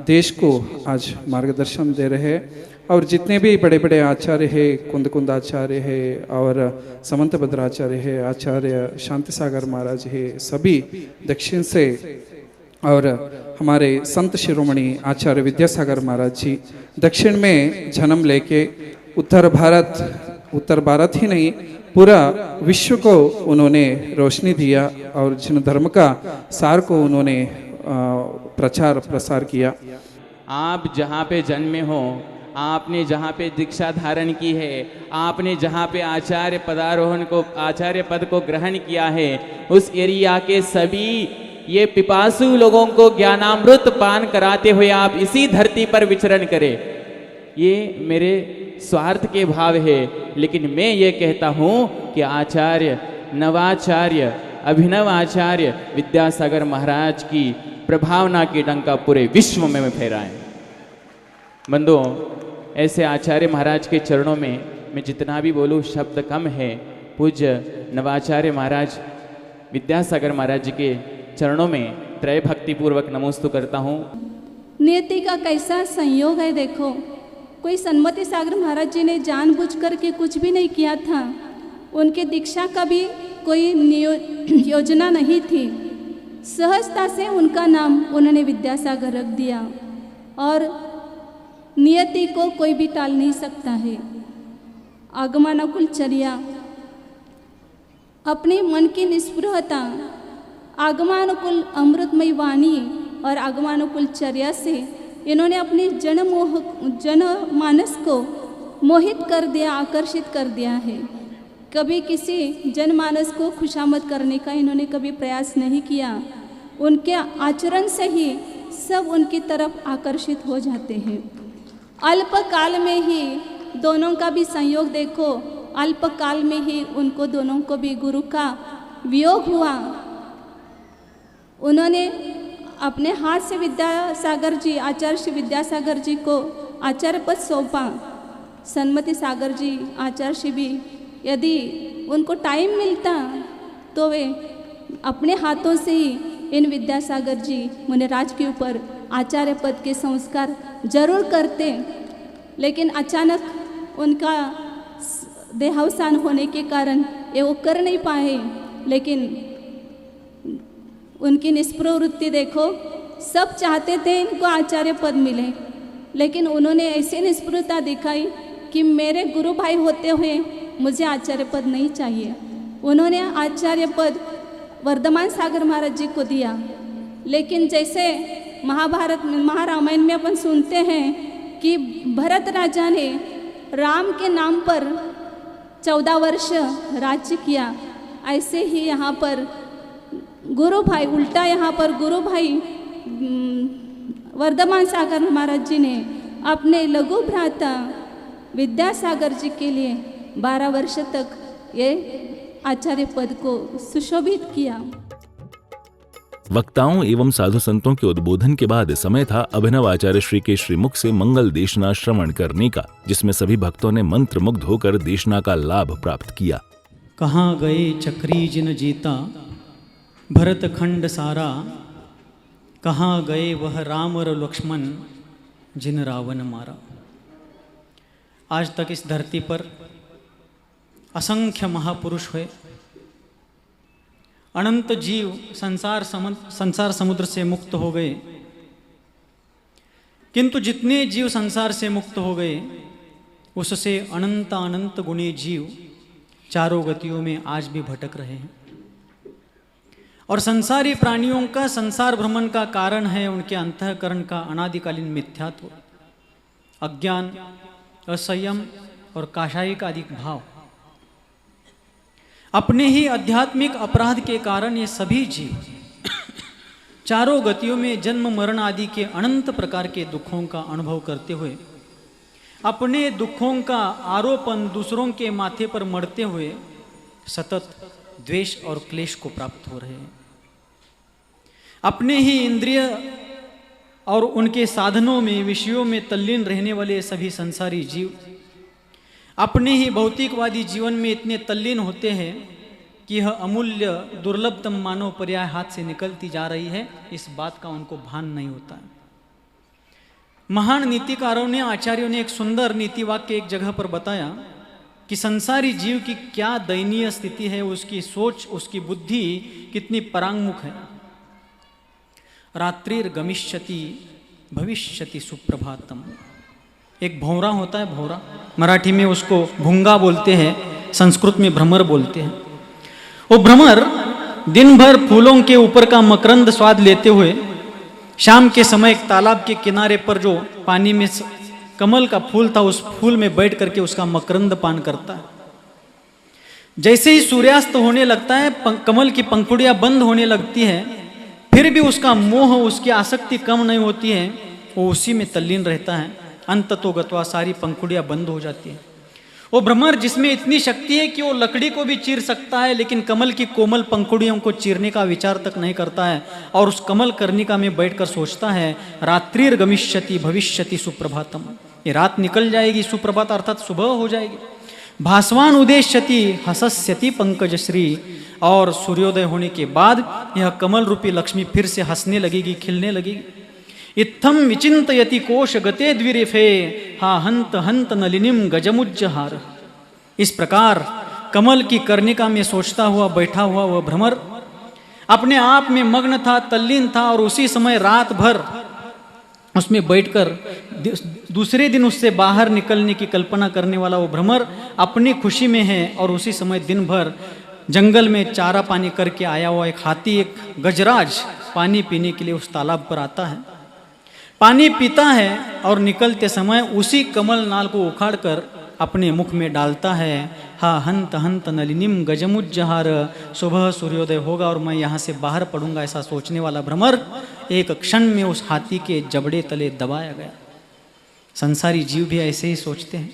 देश को आज मार्गदर्शन दे रहे हैं। और जितने भी बड़े बड़े आचार्य हैं, कुंद आचार्य है और समंत भद्राचार्य है, आचार्य शांति सागर महाराज है, सभी दक्षिण से। और हमारे संत शिरोमणि आचार्य विद्यासागर महाराज जी दक्षिण में जन्म लेके उत्तर भारत ही नहीं पूरा विश्व को उन्होंने रोशनी दिया, और जिन धर्म का सार को उन्होंने प्रचार प्रसार किया। आप जहाँ पे जन्मे हो, आपने जहाँ पे दीक्षा धारण की है, आपने जहाँ पे आचार्य पद को ग्रहण किया है, उस एरिया के सभी ये पिपासु लोगों को ज्ञानामृत पान कराते हुए आप इसी धरती पर विचरण करें। ये मेरे स्वार्थ के भाव है, लेकिन मैं ये कहता हूँ कि आचार्य, नवाचार्य, अभिनव आचार्य विद्यासागर महाराज की प्रभावना की डंका पूरे विश्व में फहराएं। बंधुओं, ऐसे आचार्य महाराज के चरणों में मैं जितना भी बोलूं शब्द कम है। पूज्य नवाचार्य महाराज विद्यासागर महाराज जी के चरणों में त्रय भक्ति पूर्वक नमोस्तु करता हूँ। नियति का कैसा संयोग है देखो, कोई सन्मति सागर महाराज जी ने जानबूझकर के कुछ भी नहीं किया था। उनके दीक्षा का भी कोई योजना नहीं थी। सहजता से उनका नाम उन्होंने विद्यासागर रख दिया और नियति को कोई भी टाल नहीं सकता है। आगमनाकुल चर्या, अपने मन की निस्पृहता, आगमनाकुल अमृतमयी वाणी और आगमनाकुल चर्या से इन्होंने अपने जनमानस को मोहित कर दिया, आकर्षित कर दिया है। कभी किसी जनमानस को खुशामद करने का इन्होंने कभी प्रयास नहीं किया। उनके आचरण से ही सब उनकी तरफ आकर्षित हो जाते हैं। अल्पकाल में ही दोनों का भी संयोग देखो, अल्पकाल में ही उनको दोनों को भी गुरु का वियोग हुआ। उन्होंने अपने हाथ से विद्यासागर जी, आचार्य श्री विद्यासागर जी को आचार्य पद सौंपा। सन्मति सागर जी आचार्य श्री भी यदि उनको टाइम मिलता तो वे अपने हाथों से ही इन विद्यासागर जी मुनिराज के ऊपर आचार्य पद के संस्कार जरूर करते, लेकिन अचानक उनका देहावसान होने के कारण ये वो कर नहीं पाए। लेकिन उनकी निष्प्रवृत्ति देखो, सब चाहते थे इनको आचार्य पद मिले, लेकिन उन्होंने ऐसी निष्प्रता दिखाई कि मेरे गुरु भाई होते हुए मुझे आचार्य पद नहीं चाहिए। उन्होंने आचार्य पद वर्धमान सागर महाराज जी को दिया। लेकिन जैसे महाभारत में, महारामायण में अपन सुनते हैं कि भरत राजा ने राम के नाम पर 14 वर्ष राज्य किया, ऐसे ही यहाँ पर गुरु भाई, उल्टा यहाँ पर गुरु भाई वर्धमान सागर महाराज जी ने अपने लघु भ्राता विद्यासागर जी के लिए 12 वर्ष तक ये आचार्य पद को सुशोभित किया। वक्ताओं एवं साधु संतों के उद्बोधन के बाद समय था अभिनव आचार्य श्री के श्रीमुख से मंगल देशना श्रवण करने का, जिसमें सभी भक्तों ने मंत्र मुग्ध होकर देशना का लाभ प्राप्त किया। कहाँ गए चक्री जिन जीता भरत खंड सारा, कहाँ गए वह राम और लक्ष्मण जिन रावण मारा। आज तक इस धरती पर असंख्य महापुरुष हुए, अनंत जीव संसार समुद्र से मुक्त हो गए, किंतु जितने जीव संसार से मुक्त हो गए उससे अनंत अनंत गुणी जीव चारों गतियों में आज भी भटक रहे हैं। और संसारी प्राणियों का संसार भ्रमण का कारण है उनके अंतःकरण का अनादिकालीन मिथ्यात्व, अज्ञान, असंयम और काषायिक आदि भाव। अपने ही आध्यात्मिक अपराध के कारण ये सभी जीव चारों गतियों में जन्म मरण आदि के अनंत प्रकार के दुखों का अनुभव करते हुए अपने दुखों का आरोपण दूसरों के माथे पर मढ़ते हुए सतत द्वेष और क्लेश को प्राप्त हो रहे हैं। अपने ही इंद्रिय और उनके साधनों में, विषयों में तल्लीन रहने वाले सभी संसारी जीव अपने ही भौतिकवादी जीवन में इतने तल्लीन होते हैं कि यह अमूल्य दुर्लभतम मानव पर्याय हाथ से निकलती जा रही है, इस बात का उनको भान नहीं होता है। महान नीतिकारों ने, आचार्यों ने एक सुंदर नीति वाक्य एक जगह पर बताया कि संसारी जीव की क्या दयनीय स्थिति है, उसकी सोच, उसकी बुद्धि कितनी परांगमुख है। रात्रिर गमिष्यति भविष्यति सुप्रभातम। एक भौरा होता है, भौरा, मराठी में उसको भूंगा बोलते हैं, संस्कृत में भ्रमर बोलते हैं। वो भ्रमर दिन भर फूलों के ऊपर का मकरंद स्वाद लेते हुए शाम के समय एक तालाब के किनारे पर जो पानी में कमल का फूल था, उस फूल में बैठ करके उसका मकरंद पान करता है। जैसे ही सूर्यास्त होने लगता है, कमल की पंखुड़ियां बंद होने लगती है, फिर भी उसका मोह, उसकी आसक्ति कम नहीं होती है, वो उसी में तल्लीन रहता है। अंततो गत्वा सारी पंखुड़ियां बंद हो जाती है। वो भ्रमर जिसमें इतनी शक्ति है कि वो लकड़ी को भी चीर सकता है, लेकिन कमल की कोमल पंखुड़ियों को चीरने का विचार तक नहीं करता है। और उस कमल कर्णिका में बैठकर सोचता है, रात्रिर गमिष्यति भविष्यति सुप्रभातम, ये रात निकल जाएगी, सुप्रभात अर्थात सुबह हो जाएगी। भास्वान उदेश्यति हसस्यति पंकजश्री, और सूर्योदय होने के बाद यह कमल रूपी लक्ष्मी फिर से हंसने लगेगी, खिलने लगेगी। इत्थम विचिंतयति कोश गते द्विरेफे, हा हंत हंत नलिनीम गजमुज्जहार। इस प्रकार कमल की कर्णिका में सोचता हुआ बैठा हुआ वह भ्रमर अपने आप में मग्न था, तल्लीन था। और उसी समय रात भर उसमें बैठकर दूसरे दिन उससे बाहर निकलने की कल्पना करने वाला वो भ्रमर अपनी खुशी में है। और उसी समय दिन भर जंगल में चारा पानी करके आया हुआ एक हाथी, एक गजराज पानी पीने के लिए उस तालाब पर आता है, पानी पीता है और निकलते समय उसी कमल नाल को उखाड़कर अपने मुख में डालता है। हा हंत हंत नलिनीम गजमुज्जहार, सुबह सूर्योदय होगा और मैं यहाँ से बाहर पड़ूंगा, ऐसा सोचने वाला भ्रमर एक क्षण में उस हाथी के जबड़े तले दबाया गया। संसारी जीव भी ऐसे ही सोचते हैं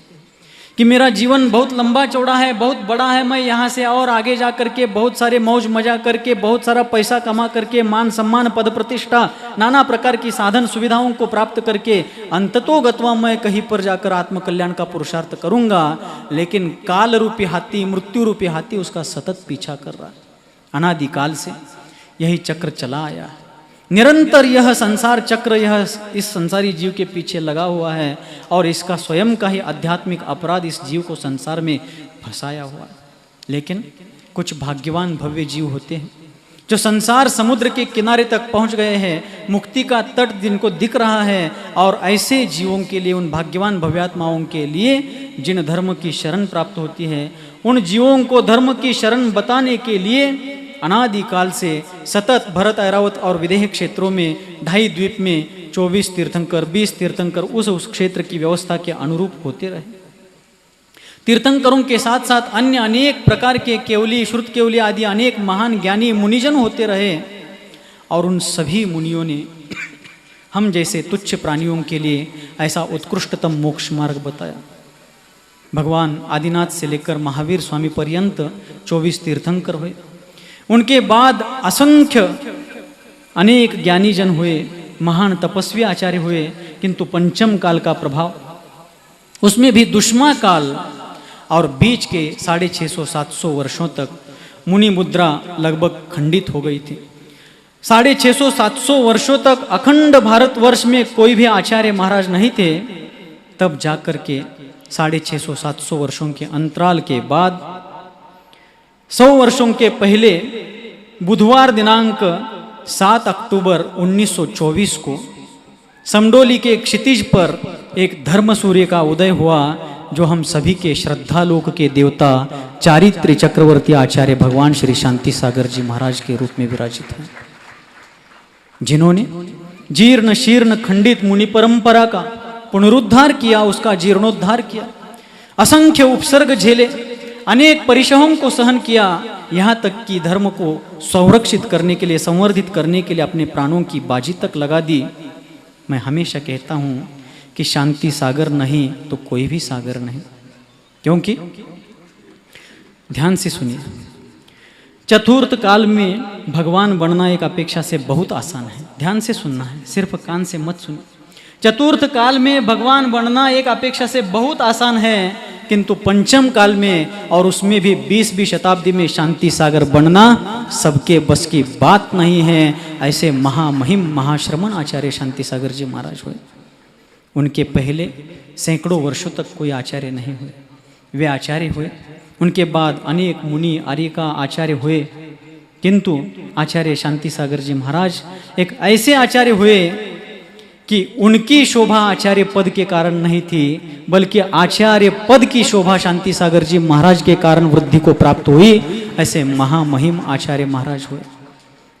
कि मेरा जीवन बहुत लंबा चौड़ा है, बहुत बड़ा है, मैं यहाँ से और आगे जा करके बहुत सारे मौज मजा करके, बहुत सारा पैसा कमा करके, मान सम्मान पद प्रतिष्ठा नाना प्रकार की साधन सुविधाओं को प्राप्त करके अंततोगत्वा मैं कहीं पर जाकर आत्मकल्याण का पुरुषार्थ करूंगा। लेकिन काल रूपी हाथी, मृत्यु रूपी हाथी उसका सतत पीछा कर रहा है। अनादिकाल से यही चक्र चला आया है, निरंतर यह संसार चक्र यह इस संसारी जीव के पीछे लगा हुआ है। और इसका स्वयं का ही आध्यात्मिक अपराध इस जीव को संसार में फंसाया हुआ है। लेकिन कुछ भाग्यवान भव्य जीव होते हैं जो संसार समुद्र के किनारे तक पहुंच गए हैं, मुक्ति का तट जिनको दिख रहा है। और ऐसे जीवों के लिए, उन भाग्यवान भव्यात्माओं के लिए जिन धर्म की शरण प्राप्त होती है, उन जीवों को धर्म की शरण बताने के लिए अनादिकाल से सतत भरत, ऐरावत और विदेह क्षेत्रों में 2.5 द्वीप में 24 तीर्थंकर, 20 तीर्थंकर उस क्षेत्र की व्यवस्था के अनुरूप होते रहे। तीर्थंकरों के साथ साथ अन्य अनेक प्रकार के केवली, श्रुत केवली आदि अनेक महान ज्ञानी मुनिजन होते रहे। और उन सभी मुनियों ने हम जैसे तुच्छ प्राणियों के लिए ऐसा उत्कृष्टतम मोक्ष मार्ग बताया। भगवान आदिनाथ से लेकर महावीर स्वामी पर्यंत 24 तीर्थंकर हुए। उनके बाद असंख्य अनेक ज्ञानी जन हुए, महान तपस्वी आचार्य हुए। किंतु पंचम काल का प्रभाव, उसमें भी दुष्मा काल और बीच के 650-700 वर्षों तक मुनि मुद्रा लगभग खंडित हो गई थी। 650-700 वर्षों तक अखंड भारतवर्ष में कोई भी आचार्य महाराज नहीं थे। तब जाकर के 650-700 वर्षों के अंतराल के बाद 100 वर्षों के पहले बुधवार दिनांक 7 अक्टूबर 1924 को समडोली के क्षितिज पर एक धर्म सूर्य का उदय हुआ, जो हम सभी के श्रद्धालोक के देवता चारित्र चक्रवर्ती आचार्य भगवान श्री शांति सागर जी महाराज के रूप में विराजित हैं, जिन्होंने जीर्ण शीर्ण खंडित मुनि परंपरा का पुनरुद्धार किया, उसका जीर्णोद्धार किया, असंख्य उपसर्ग झेले, अनेक परिश्रमों को सहन किया, यहाँ तक कि धर्म को संरक्षित करने के लिए, संवर्धित करने के लिए अपने प्राणों की बाजी तक लगा दी। मैं हमेशा कहता हूँ कि शांति सागर नहीं तो कोई भी सागर नहीं। क्योंकि ध्यान से सुनिए, चतुर्थ काल में भगवान बनना एक अपेक्षा से बहुत आसान है। ध्यान से सुनना है, सिर्फ कान से मत सुनिए। चतुर्थ काल में भगवान बनना एक अपेक्षा से बहुत आसान है, किंतु पंचम काल में और उसमें भी 20वीं शताब्दी में शांति सागर बनना सबके बस की बात नहीं है। ऐसे महामहिम महाश्रमण आचार्य शांति सागर जी महाराज हुए। उनके पहले सैकड़ों वर्षों तक कोई आचार्य नहीं हुए, वे आचार्य हुए। उनके बाद अनेक मुनि आर्यिका आचार्य हुए, किंतु आचार्य शांति सागर जी महाराज एक ऐसे आचार्य हुए कि उनकी शोभा आचार्य पद के कारण नहीं थी, बल्कि आचार्य पद की शोभा शांति सागर जी महाराज के कारण वृद्धि को प्राप्त हुई। ऐसे महामहिम आचार्य महाराज हुए।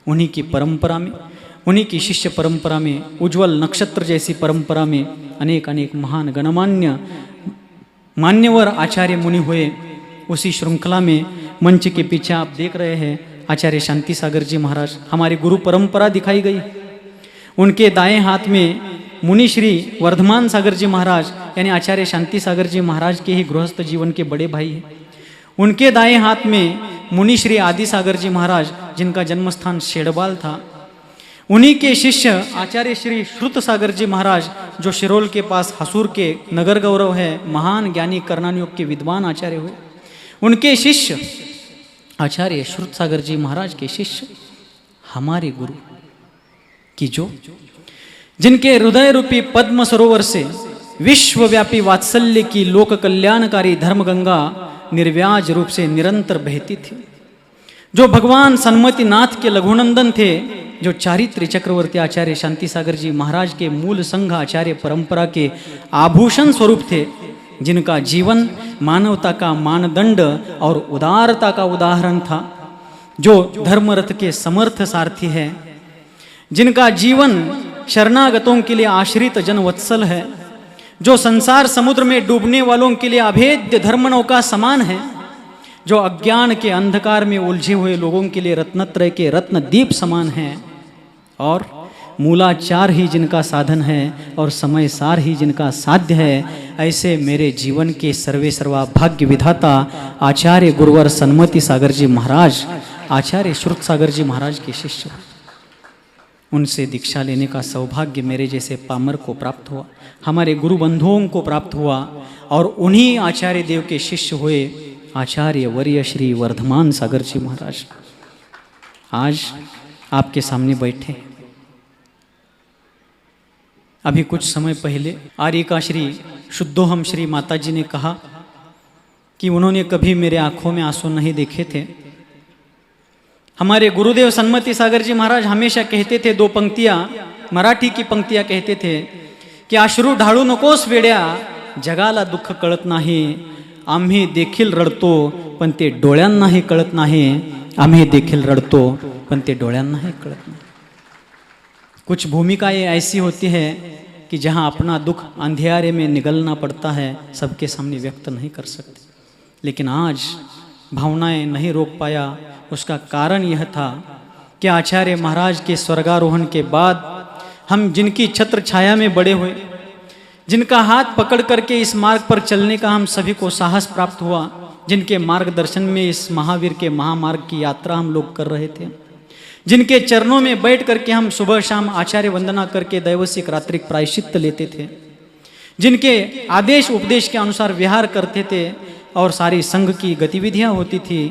उन्हीं की परंपरा में, उन्हीं की शिष्य परंपरा में, उज्जवल नक्षत्र जैसी परंपरा में अनेक अनेक महान गणमान्य मान्यवर आचार्य मुनि हुए। उसी श्रृंखला में मंच के पीछे आप देख रहे हैं आचार्य शांति सागर जी महाराज, हमारी गुरु परंपरा दिखाई गई। उनके दाएं हाथ में मुनि श्री वर्धमान सागर जी महाराज यानी आचार्य शांति सागर जी महाराज के ही गृहस्थ जीवन के बड़े भाई हैं। उनके दाएं हाथ में मुनि श्री आदि सागर जी महाराज जिनका जन्मस्थान शेड़बाल था। उन्हीं के शिष्य आचार्य श्री श्रुत सागर जी महाराज जो शिरोल के पास हसूर के नगर गौरव है, महान ज्ञानी कर्णान योग के विद्वान आचार्य हुए। उनके शिष्य आचार्य श्रुत सागर जी महाराज के शिष्य हमारे गुरु की जो जिनके हृदय रूपी पद्म सरोवर से विश्वव्यापी वात्सल्य की लोक कल्याणकारी धर्म गंगा निर्व्याज रूप से निरंतर बहती थी, जो भगवान सन्मति नाथ के लघुनंदन थे, जो चारित्र चक्रवर्ती आचार्य शांति सागर जी महाराज के मूल संघ आचार्य परंपरा के आभूषण स्वरूप थे, जिनका जीवन मानवता का मानदंड और उदारता का उदाहरण था, जो धर्मरथ के समर्थ सारथी है, जिनका जीवन शरणागतों के लिए आश्रित जनवत्सल है, जो संसार समुद्र में डूबने वालों के लिए अभेद्य धर्मनौ का समान है, जो अज्ञान के अंधकार में उलझे हुए लोगों के लिए रत्नत्रय के रत्नदीप समान है, और मूलाचार ही जिनका साधन है और समय सार ही जिनका साध्य है, ऐसे मेरे जीवन के सर्वे सर्वा भाग्य विधाता आचार्य गुरुवर सन्मति सागर जी महाराज आचार्य श्रुत सागर जी महाराज के शिष्य, उनसे दीक्षा लेने का सौभाग्य मेरे जैसे पामर को प्राप्त हुआ, हमारे गुरु बंधुओं को प्राप्त हुआ, और उन्हीं आचार्य देव के शिष्य हुए आचार्य वर्य श्री वर्धमान सागर जी महाराज आज आपके सामने बैठे। अभी कुछ समय पहले आर्यिका श्री शुद्धोहम श्री माता जी ने कहा कि उन्होंने कभी मेरे आंखों में आंसू नहीं देखे थे। हमारे गुरुदेव सन्मति सागर जी महाराज हमेशा कहते थे, दो पंक्तियां मराठी की पंक्तियां कहते थे की अश्रू ढाळू नकोस वेड्या, जगाला दुःख कळत नाही, आम्ही देखील रडतो पण ते डोळ्यांनाही कळत नाही, आम्ही देखील रडतो पण ते डोळ्यांनाही कळत नाही। कुछ भूमिकाएं ऐसी होती है कि जहां अपना दुख अंधियारे में निगलना पड़ता है, सबके सामने व्यक्त नहीं कर सकते, लेकिन आज भावनाएं नहीं रोक पाया। उसका कारण यह था कि आचार्य महाराज के स्वर्गारोहण के बाद हम जिनकी छत्र छाया में बड़े हुए, जिनका हाथ पकड़ करके इस मार्ग पर चलने का हम सभी को साहस प्राप्त हुआ, जिनके मार्गदर्शन में इस महावीर के महामार्ग की यात्रा हम लोग कर रहे थे, जिनके चरणों में बैठ करके हम सुबह शाम आचार्य वंदना करके दैवसिक रात्रिक प्रायश्चित्त लेते थे, जिनके आदेश उपदेश के अनुसार विहार करते थे और सारी संघ की गतिविधियां होती थी,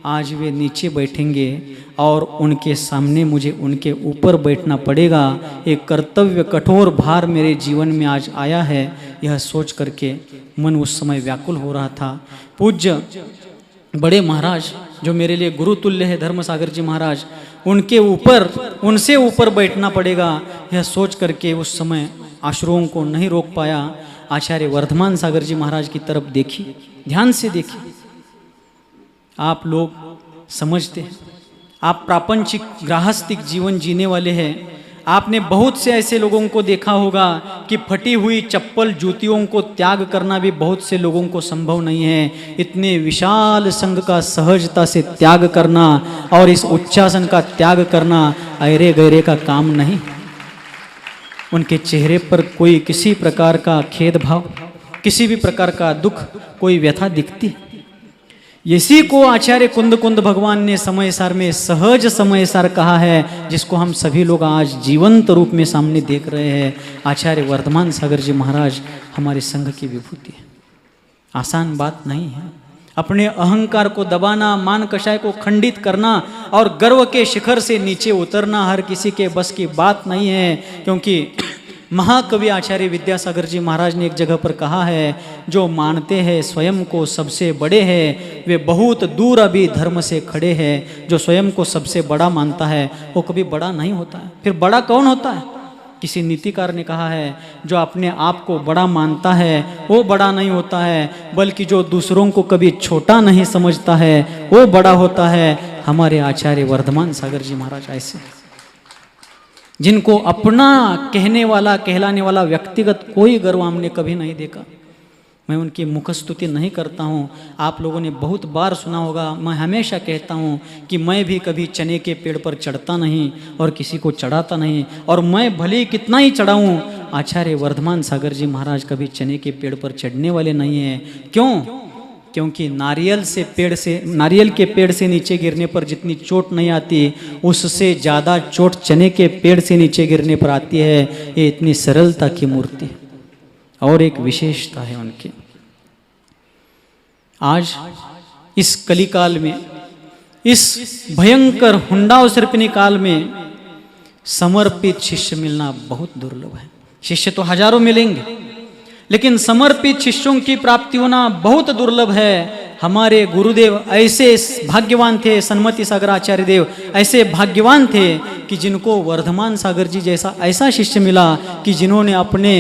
आज वे नीचे बैठेंगे और उनके सामने मुझे उनके ऊपर बैठना पड़ेगा। एक कर्तव्य कठोर भार मेरे जीवन में आज आया है, यह सोच करके मन उस समय व्याकुल हो रहा था। पूज्य बड़े महाराज जो मेरे लिए गुरु तुल्य है, धर्म सागर जी महाराज, उनके ऊपर उनसे ऊपर बैठना पड़ेगा, यह सोच करके उस समय आश्रुओं को नहीं रोक पाया। आचार्य वर्धमान सागर जी महाराज की तरफ देखी, ध्यान से देखी। आप लोग समझते हैं, आप प्रापंचिक गृहस्थिक जीवन जीने वाले हैं, आपने बहुत से ऐसे लोगों को देखा होगा कि फटी हुई चप्पल जूतियों को त्याग करना भी बहुत से लोगों को संभव नहीं है। इतने विशाल संघ का सहजता से त्याग करना और इस उच्चासन का त्याग करना ऐरे गैरे का काम नहीं। उनके चेहरे पर कोई किसी प्रकार का खेद भाव, किसी भी प्रकार का दुख, कोई व्यथा दिखती। इसी को आचार्य कुंद कुंद भगवान ने समय सार में सहज समय सार कहा है, जिसको हम सभी लोग आज जीवंत रूप में सामने देख रहे हैं। आचार्य वर्धमान सागर जी महाराज हमारे संघ की विभूति है। आसान बात नहीं है। अपने अहंकार को दबाना, मान कषाय को खंडित करना और गर्व के शिखर से नीचे उतरना हर किसी के बस की बात नहीं है, क्योंकि महाकवि आचार्य विद्यासागर जी महाराज ने एक जगह पर कहा है, जो मानते हैं स्वयं को सबसे बड़े हैं वे बहुत दूर अभी धर्म से खड़े हैं। जो स्वयं को सबसे बड़ा मानता है वो कभी बड़ा नहीं होता है। फिर बड़ा कौन होता है? किसी नीतिकार ने कहा है, जो अपने आप को बड़ा मानता है वो बड़ा नहीं होता है, बल्कि जो दूसरों को कभी छोटा नहीं समझता है वो बड़ा होता है। हमारे आचार्य वर्धमान सागर जी महाराज ऐसे, जिनको अपना कहने वाला, कहलाने वाला व्यक्तिगत कोई गर्व हमने कभी नहीं देखा। मैं उनकी मुख स्तुति नहीं करता हूँ। आप लोगों ने बहुत बार सुना होगा, मैं हमेशा कहता हूँ कि मैं भी कभी चने के पेड़ पर चढ़ता नहीं और किसी को चढ़ाता नहीं, और मैं भले कितना ही चढ़ाऊँ आचार्य वर्धमान सागर जी महाराज कभी चने के पेड़ पर चढ़ने वाले नहीं हैं। क्यों? क्योंकि नारियल के पेड़ से नीचे गिरने पर जितनी चोट नहीं आती, उससे ज़्यादा चोट चने के पेड़ से नीचे गिरने पर आती है। ये इतनी सरलता की मूर्ति है और एक विशेषता है उनकी। आज इस कलिकाल में, इस भयंकर हुंडावसर्पिणी काल में समर्पित शिष्य मिलना बहुत दुर्लभ है। शिष्य तो हजारों मिलेंगे, लेकिन समर्पित शिष्यों की प्राप्ति होना बहुत दुर्लभ है। हमारे गुरुदेव ऐसे भाग्यवान थे, सन्मति सागर आचार्य देव ऐसे भाग्यवान थे कि जिनको वर्धमान सागर जी जैसा ऐसा शिष्य मिला कि जिन्होंने अपने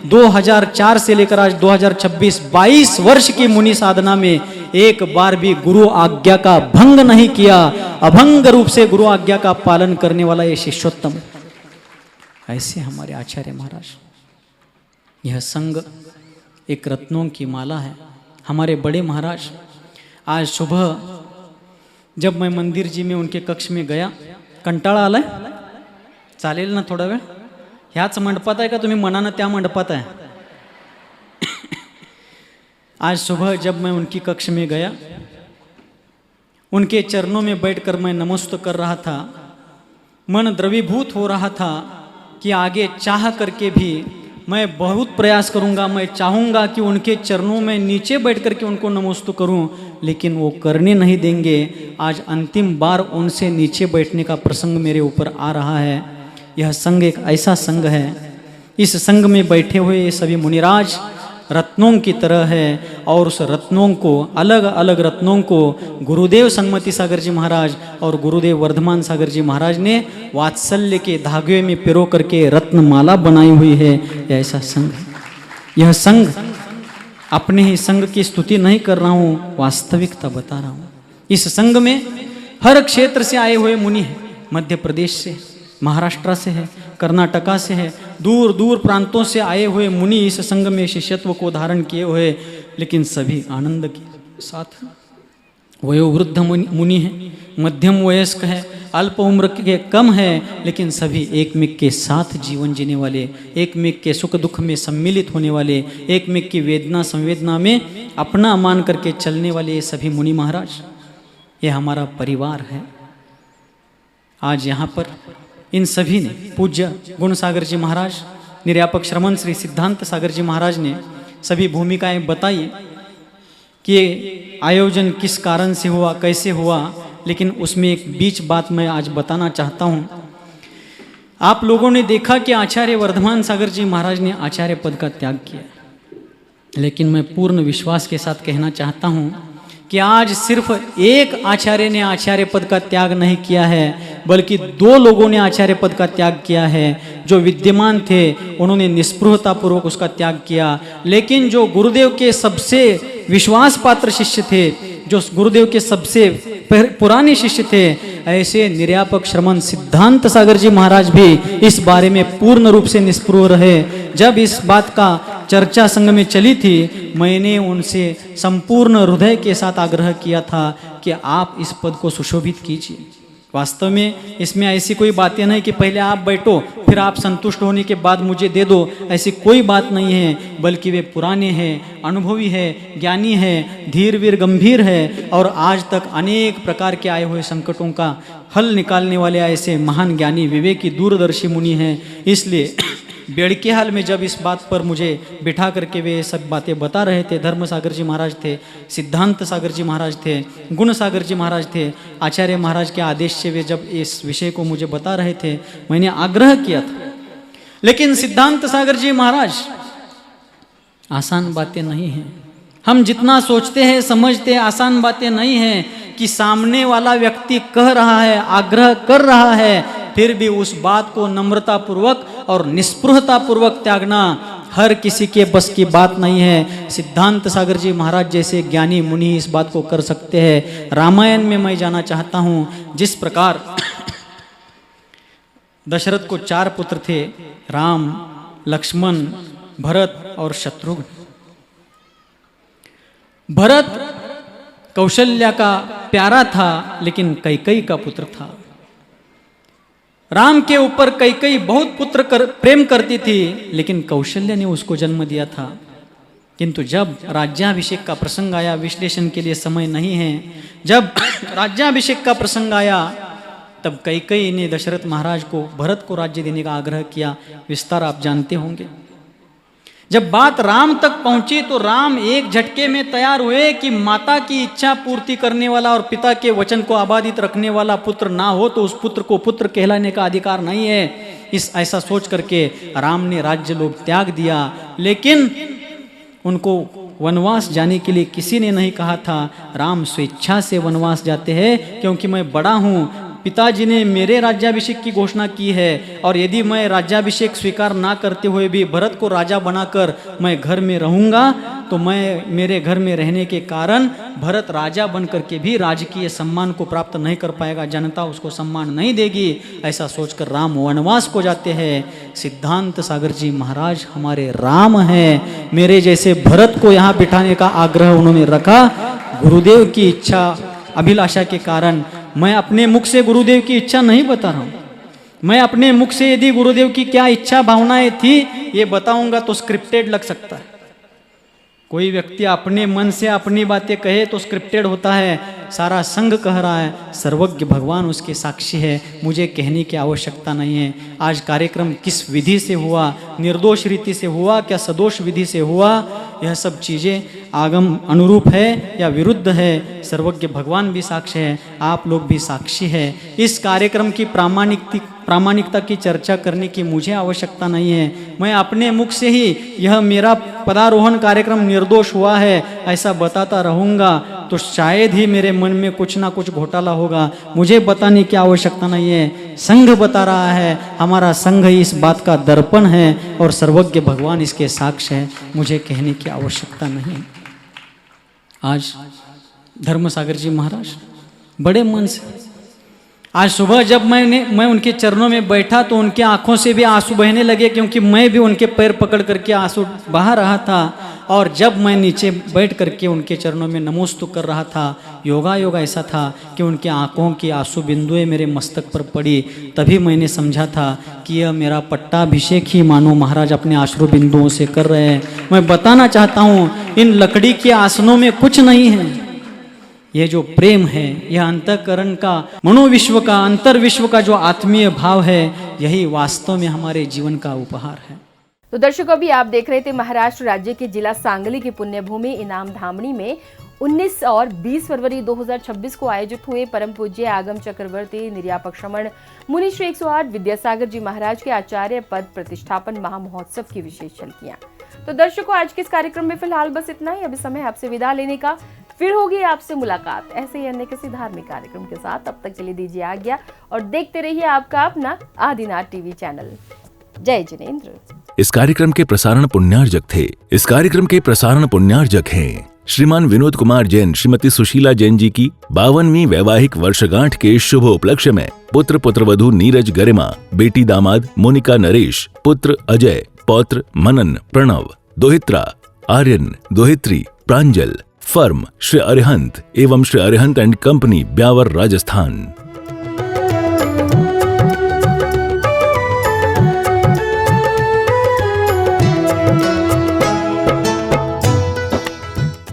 2004 से लेकर आज 2026 22 वर्ष की मुनि साधना में एक बार भी गुरु आज्ञा का भंग नहीं किया। अभंग रूप से गुरु आज्ञा का पालन करने वाला ये शिष्योत्तम, ऐसे हमारे आचार्य महाराज। यह संघ एक रत्नों की माला है। हमारे बड़े महाराज, आज सुबह जब मैं मंदिर जी में उनके कक्ष में गया, कंटाळा आलाय, चालेल ना थोडा वेळ? ह्याच मंडपात आहे का तुम्ही मनानं त्या मंडपात आहे? आज सुबह जब मैं उनकी कक्ष में गया, उनके चरणों में बैठकर मैं नमस्ते कर रहा था, मन द्रवीभूत हो रहा था कि आगे चाह करके भी मैं बहुत प्रयास करूंगा, मैं चाहूंगा कि उनके चरणों में नीचे बैठ करके उनको नमस्ते करूं, लेकिन वो करने नहीं देंगे। आज अंतिम बार उनसे नीचे बैठने का प्रसंग मेरे ऊपर आ रहा है। यह संघ एक ऐसा संघ है, इस संघ में बैठे हुए सभी मुनिराज रत्नों की तरह है और उस रत्नों को, अलग अलग रत्नों को गुरुदेव सन्मति सागर जी महाराज और गुरुदेव वर्धमान सागर जी महाराज ने वात्सल्य के धागे में पिरो करके रत्नमाला बनाई हुई है। यह ऐसा संघ है। यह संघ, अपने ही संघ की स्तुति नहीं कर रहा हूँ, वास्तविकता बता रहा हूँ। इस संघ में हर क्षेत्र से आए हुए मुनि हैं। मध्य प्रदेश से, महाराष्ट्र से है, कर्नाटका से है, दूर दूर प्रांतों से आए हुए मुनि इस संघ में शिष्यत्व को धारण किए हुए, लेकिन सभी आनंद के साथ। वयोवृद्ध मुनि हैं, मध्यम वयस्क है, अल्प उम्र के कम है, लेकिन सभी एकमिक के साथ जीवन जीने वाले, एकमिक के सुख दुख में सम्मिलित होने वाले, एकमिक की वेदना संवेदना में अपना मान करके चलने वाले ये सभी मुनि महाराज, ये हमारा परिवार है। आज यहाँ पर इन सभी ने, पूज्य गुण सागर जी महाराज, निर्यापक श्रमण श्री सिद्धांत सागर जी महाराज ने सभी भूमिकाएं बताई कि ये आयोजन किस कारण से हुआ, कैसे हुआ, लेकिन उसमें एक बीच बात मैं आज बताना चाहता हूँ। आप लोगों ने देखा कि आचार्य वर्धमान सागर जी महाराज ने आचार्य पद का त्याग किया, लेकिन मैं पूर्ण विश्वास के साथ कहना चाहता हूँ कि आज सिर्फ एक आचार्य ने आचार्य पद का त्याग नहीं किया है, बल्कि दो लोगों ने आचार्य पद का त्याग किया है। जो विद्यमान थे उन्होंने निस्पृहता पूर्वक उसका त्याग किया, लेकिन जो गुरुदेव के सबसे विश्वास पात्र शिष्य थे, जो गुरुदेव के सबसे पुराने शिष्य थे, ऐसे निर्यापक श्रमण सिद्धांत सागर जी महाराज भी इस बारे में पूर्ण रूप से निस्पृह रहे। जब इस बात का चर्चा संघ में चली थी, मैंने उनसे संपूर्ण हृदय के साथ आग्रह किया था कि आप इस पद को सुशोभित कीजिए। वास्तव में इसमें ऐसी कोई बातें नहीं कि पहले आप बैठो फिर आप संतुष्ट होने के बाद मुझे दे दो, ऐसी कोई बात नहीं है, बल्कि वे पुराने हैं, अनुभवी है, ज्ञानी है, धीर वीर गंभीर है और आज तक अनेक प्रकार के आए हुए संकटों का हल निकालने वाले ऐसे महान ज्ञानी विवेकी दूरदर्शी मुनि हैं। इसलिए बेड़के हाल में जब इस बात पर मुझे बिठा करके वे सब बातें बता रहे थे, धर्म सागर जी महाराज थे, सिद्धांत सागर जी महाराज थे, गुण सागर जी महाराज थे, आचार्य महाराज के आदेश से वे जब इस विषय को मुझे बता रहे थे, मैंने आग्रह किया था। लेकिन सिद्धांत सागर जी महाराज, आसान बातें नहीं हैं। हम जितना सोचते हैं समझते हैं आसान बातें नहीं हैं कि सामने वाला व्यक्ति कह रहा है, आग्रह कर रहा है, फिर भी उस बात को नम्रता पूर्वक और निस्पृहता पूर्वक त्यागना हर किसी के बस की बात नहीं है। सिद्धांत सागर जी महाराज जैसे ज्ञानी मुनि इस बात को कर सकते हैं। रामायण में मैं जाना चाहता हूँ, जिस प्रकार दशरथ को 4 पुत्र थे, राम, लक्ष्मण, भरत और शत्रुघ्न। भरत कौशल्या का प्यारा था, लेकिन कैकेयी का पुत्र था। राम के ऊपर कैकेयी बहुत प्रेम करती थी, लेकिन कौशल्य ने उसको जन्म दिया था। किंतु जब राज्याभिषेक का प्रसंग आया, विश्लेषण के लिए समय नहीं है, जब राज्याभिषेक का प्रसंग आया तब कैकेयी ने दशरथ महाराज को भरत को राज्य देने का आग्रह किया। विस्तार आप जानते होंगे। जब बात राम तक पहुंची तो राम एक झटके में तैयार हुए कि माता की इच्छा पूर्ति करने वाला और पिता के वचन को आबादित रखने वाला पुत्र ना हो तो उस पुत्र को पुत्र कहलाने का अधिकार नहीं है। ऐसा सोच करके राम ने राज्य लोभ त्याग दिया, लेकिन उनको वनवास जाने के लिए किसी ने नहीं कहा था। राम स्वेच्छा से वनवास जाते हैं, क्योंकि मैं बड़ा हूँ, पिताजी ने मेरे राज्याभिषेक की घोषणा की है, और यदि मैं राज्याभिषेक स्वीकार ना करते हुए भी भरत को राजा बनाकर मैं घर में रहूंगा तो मैं मेरे घर में रहने के कारण भरत राजा बन करके भी राजकीय सम्मान को प्राप्त नहीं कर पाएगा, जनता उसको सम्मान नहीं देगी। ऐसा सोचकर राम वनवास को जाते हैं। सिद्धांत सागर जी महाराज हमारे राम हैं, मेरे जैसे भरत को यहाँ बिठाने का आग्रह उन्होंने रखा। गुरुदेव की इच्छा अभिलाषा के कारण मैं अपने मुख से गुरुदेव की इच्छा नहीं बता रहा हूँ। मैं अपने मुख से यदि गुरुदेव की क्या इच्छा भावनाएं थी ये बताऊंगा तो स्क्रिप्टेड लग सकता है। कोई व्यक्ति अपने मन से अपनी बातें कहे तो स्क्रिप्टेड होता है। सारा संघ कह रहा है, सर्वज्ञ भगवान उसके साक्षी है, मुझे कहने की आवश्यकता नहीं है। आज कार्यक्रम किस विधि से हुआ, निर्दोष रीति से हुआ क्या सदोष विधि से हुआ, यह सब चीज़ें आगम अनुरूप है या विरुद्ध है, सर्वज्ञ भगवान भी साक्षी है, आप लोग भी साक्षी है। इस कार्यक्रम की प्रामाणिकता की चर्चा करने की मुझे आवश्यकता नहीं है। मैं अपने मुख से ही यह मेरा पदारोहण कार्यक्रम निर्दोष हुआ है ऐसा बताता रहूँगा तो शायद ही मेरे मन में कुछ ना कुछ घोटाला होगा। मुझे बताने की आवश्यकता नहीं है, संघ बता रहा है, हमारा संघ ही इस बात का दर्पण है और सर्वज्ञ भगवान इसके साक्ष्य है, मुझे कहने की आवश्यकता नहीं। आज धर्मसागर जी महाराज बड़े मन से, आज सुबह जब मैं उनके चरणों में बैठा तो उनके आंखों से भी आंसू बहने लगे, क्योंकि मैं भी उनके पैर पकड़ करके आंसू बहा रहा था। और जब मैं नीचे बैठ करके उनके चरणों में नमोस्तु कर रहा था, योगा ऐसा था कि उनके आंखों की आंसू बिंदुएं मेरे मस्तक पर पड़ी। तभी मैंने समझा था कि यह मेरा पट्टाभिषेक ही मानो महाराज अपने आश्रु बिंदुओं से कर रहे हैं। मैं बताना चाहता हूँ इन लकड़ी के आसनों में कुछ नहीं है, ये जो प्रेम है, यह अंतःकरण का, मनोविश्व का, अंतर्विश्व का जो आत्मीय भाव है, यही वास्तव में हमारे जीवन का उपहार है। तो दर्शकों, अभी आप देख रहे थे महाराष्ट्र राज्य के जिला सांगली की पुण्यभूमि इनाम धामणी में 19 और 20 फरवरी 2026 को आयोजित हुए परम पूज्य आगम चक्रवर्ती निर्यापक श्रमण मुनि श्री 108 विद्यासागर जी महाराज के आचार्य पद प्रतिष्ठापन महामहोत्सव की विशेष झलकियां। तो दर्शकों, आज के इस कार्यक्रम में फिलहाल बस इतना ही। अभी समय आपसे विदा लेने का, फिर होगी आपसे मुलाकात ऐसे ही अन्य किसी धार्मिक कार्यक्रम के साथ। तब तक के लिए दीजिए आज्ञा और देखते रहिए आपका अपना आदिनाथ टीवी चैनल। जय जिनेंद्र। इस कार्यक्रम के प्रसारण पुण्यार्जक हैं श्रीमान विनोद कुमार जैन, श्रीमती सुशीला जैन जी की 52वीं वैवाहिक वर्षगांठ के शुभ उपलक्ष्य में पुत्र पुत्रवधू नीरज गरिमा, बेटी दामाद मोनिका नरेश, पुत्र अजय, पौत्र मनन प्रणव, दोहित्रा आर्यन, दोहित्री प्रांजल, फर्म श्री अरिहंत एवं श्री अरिहंत एंड कंपनी ब्यावर राजस्थान।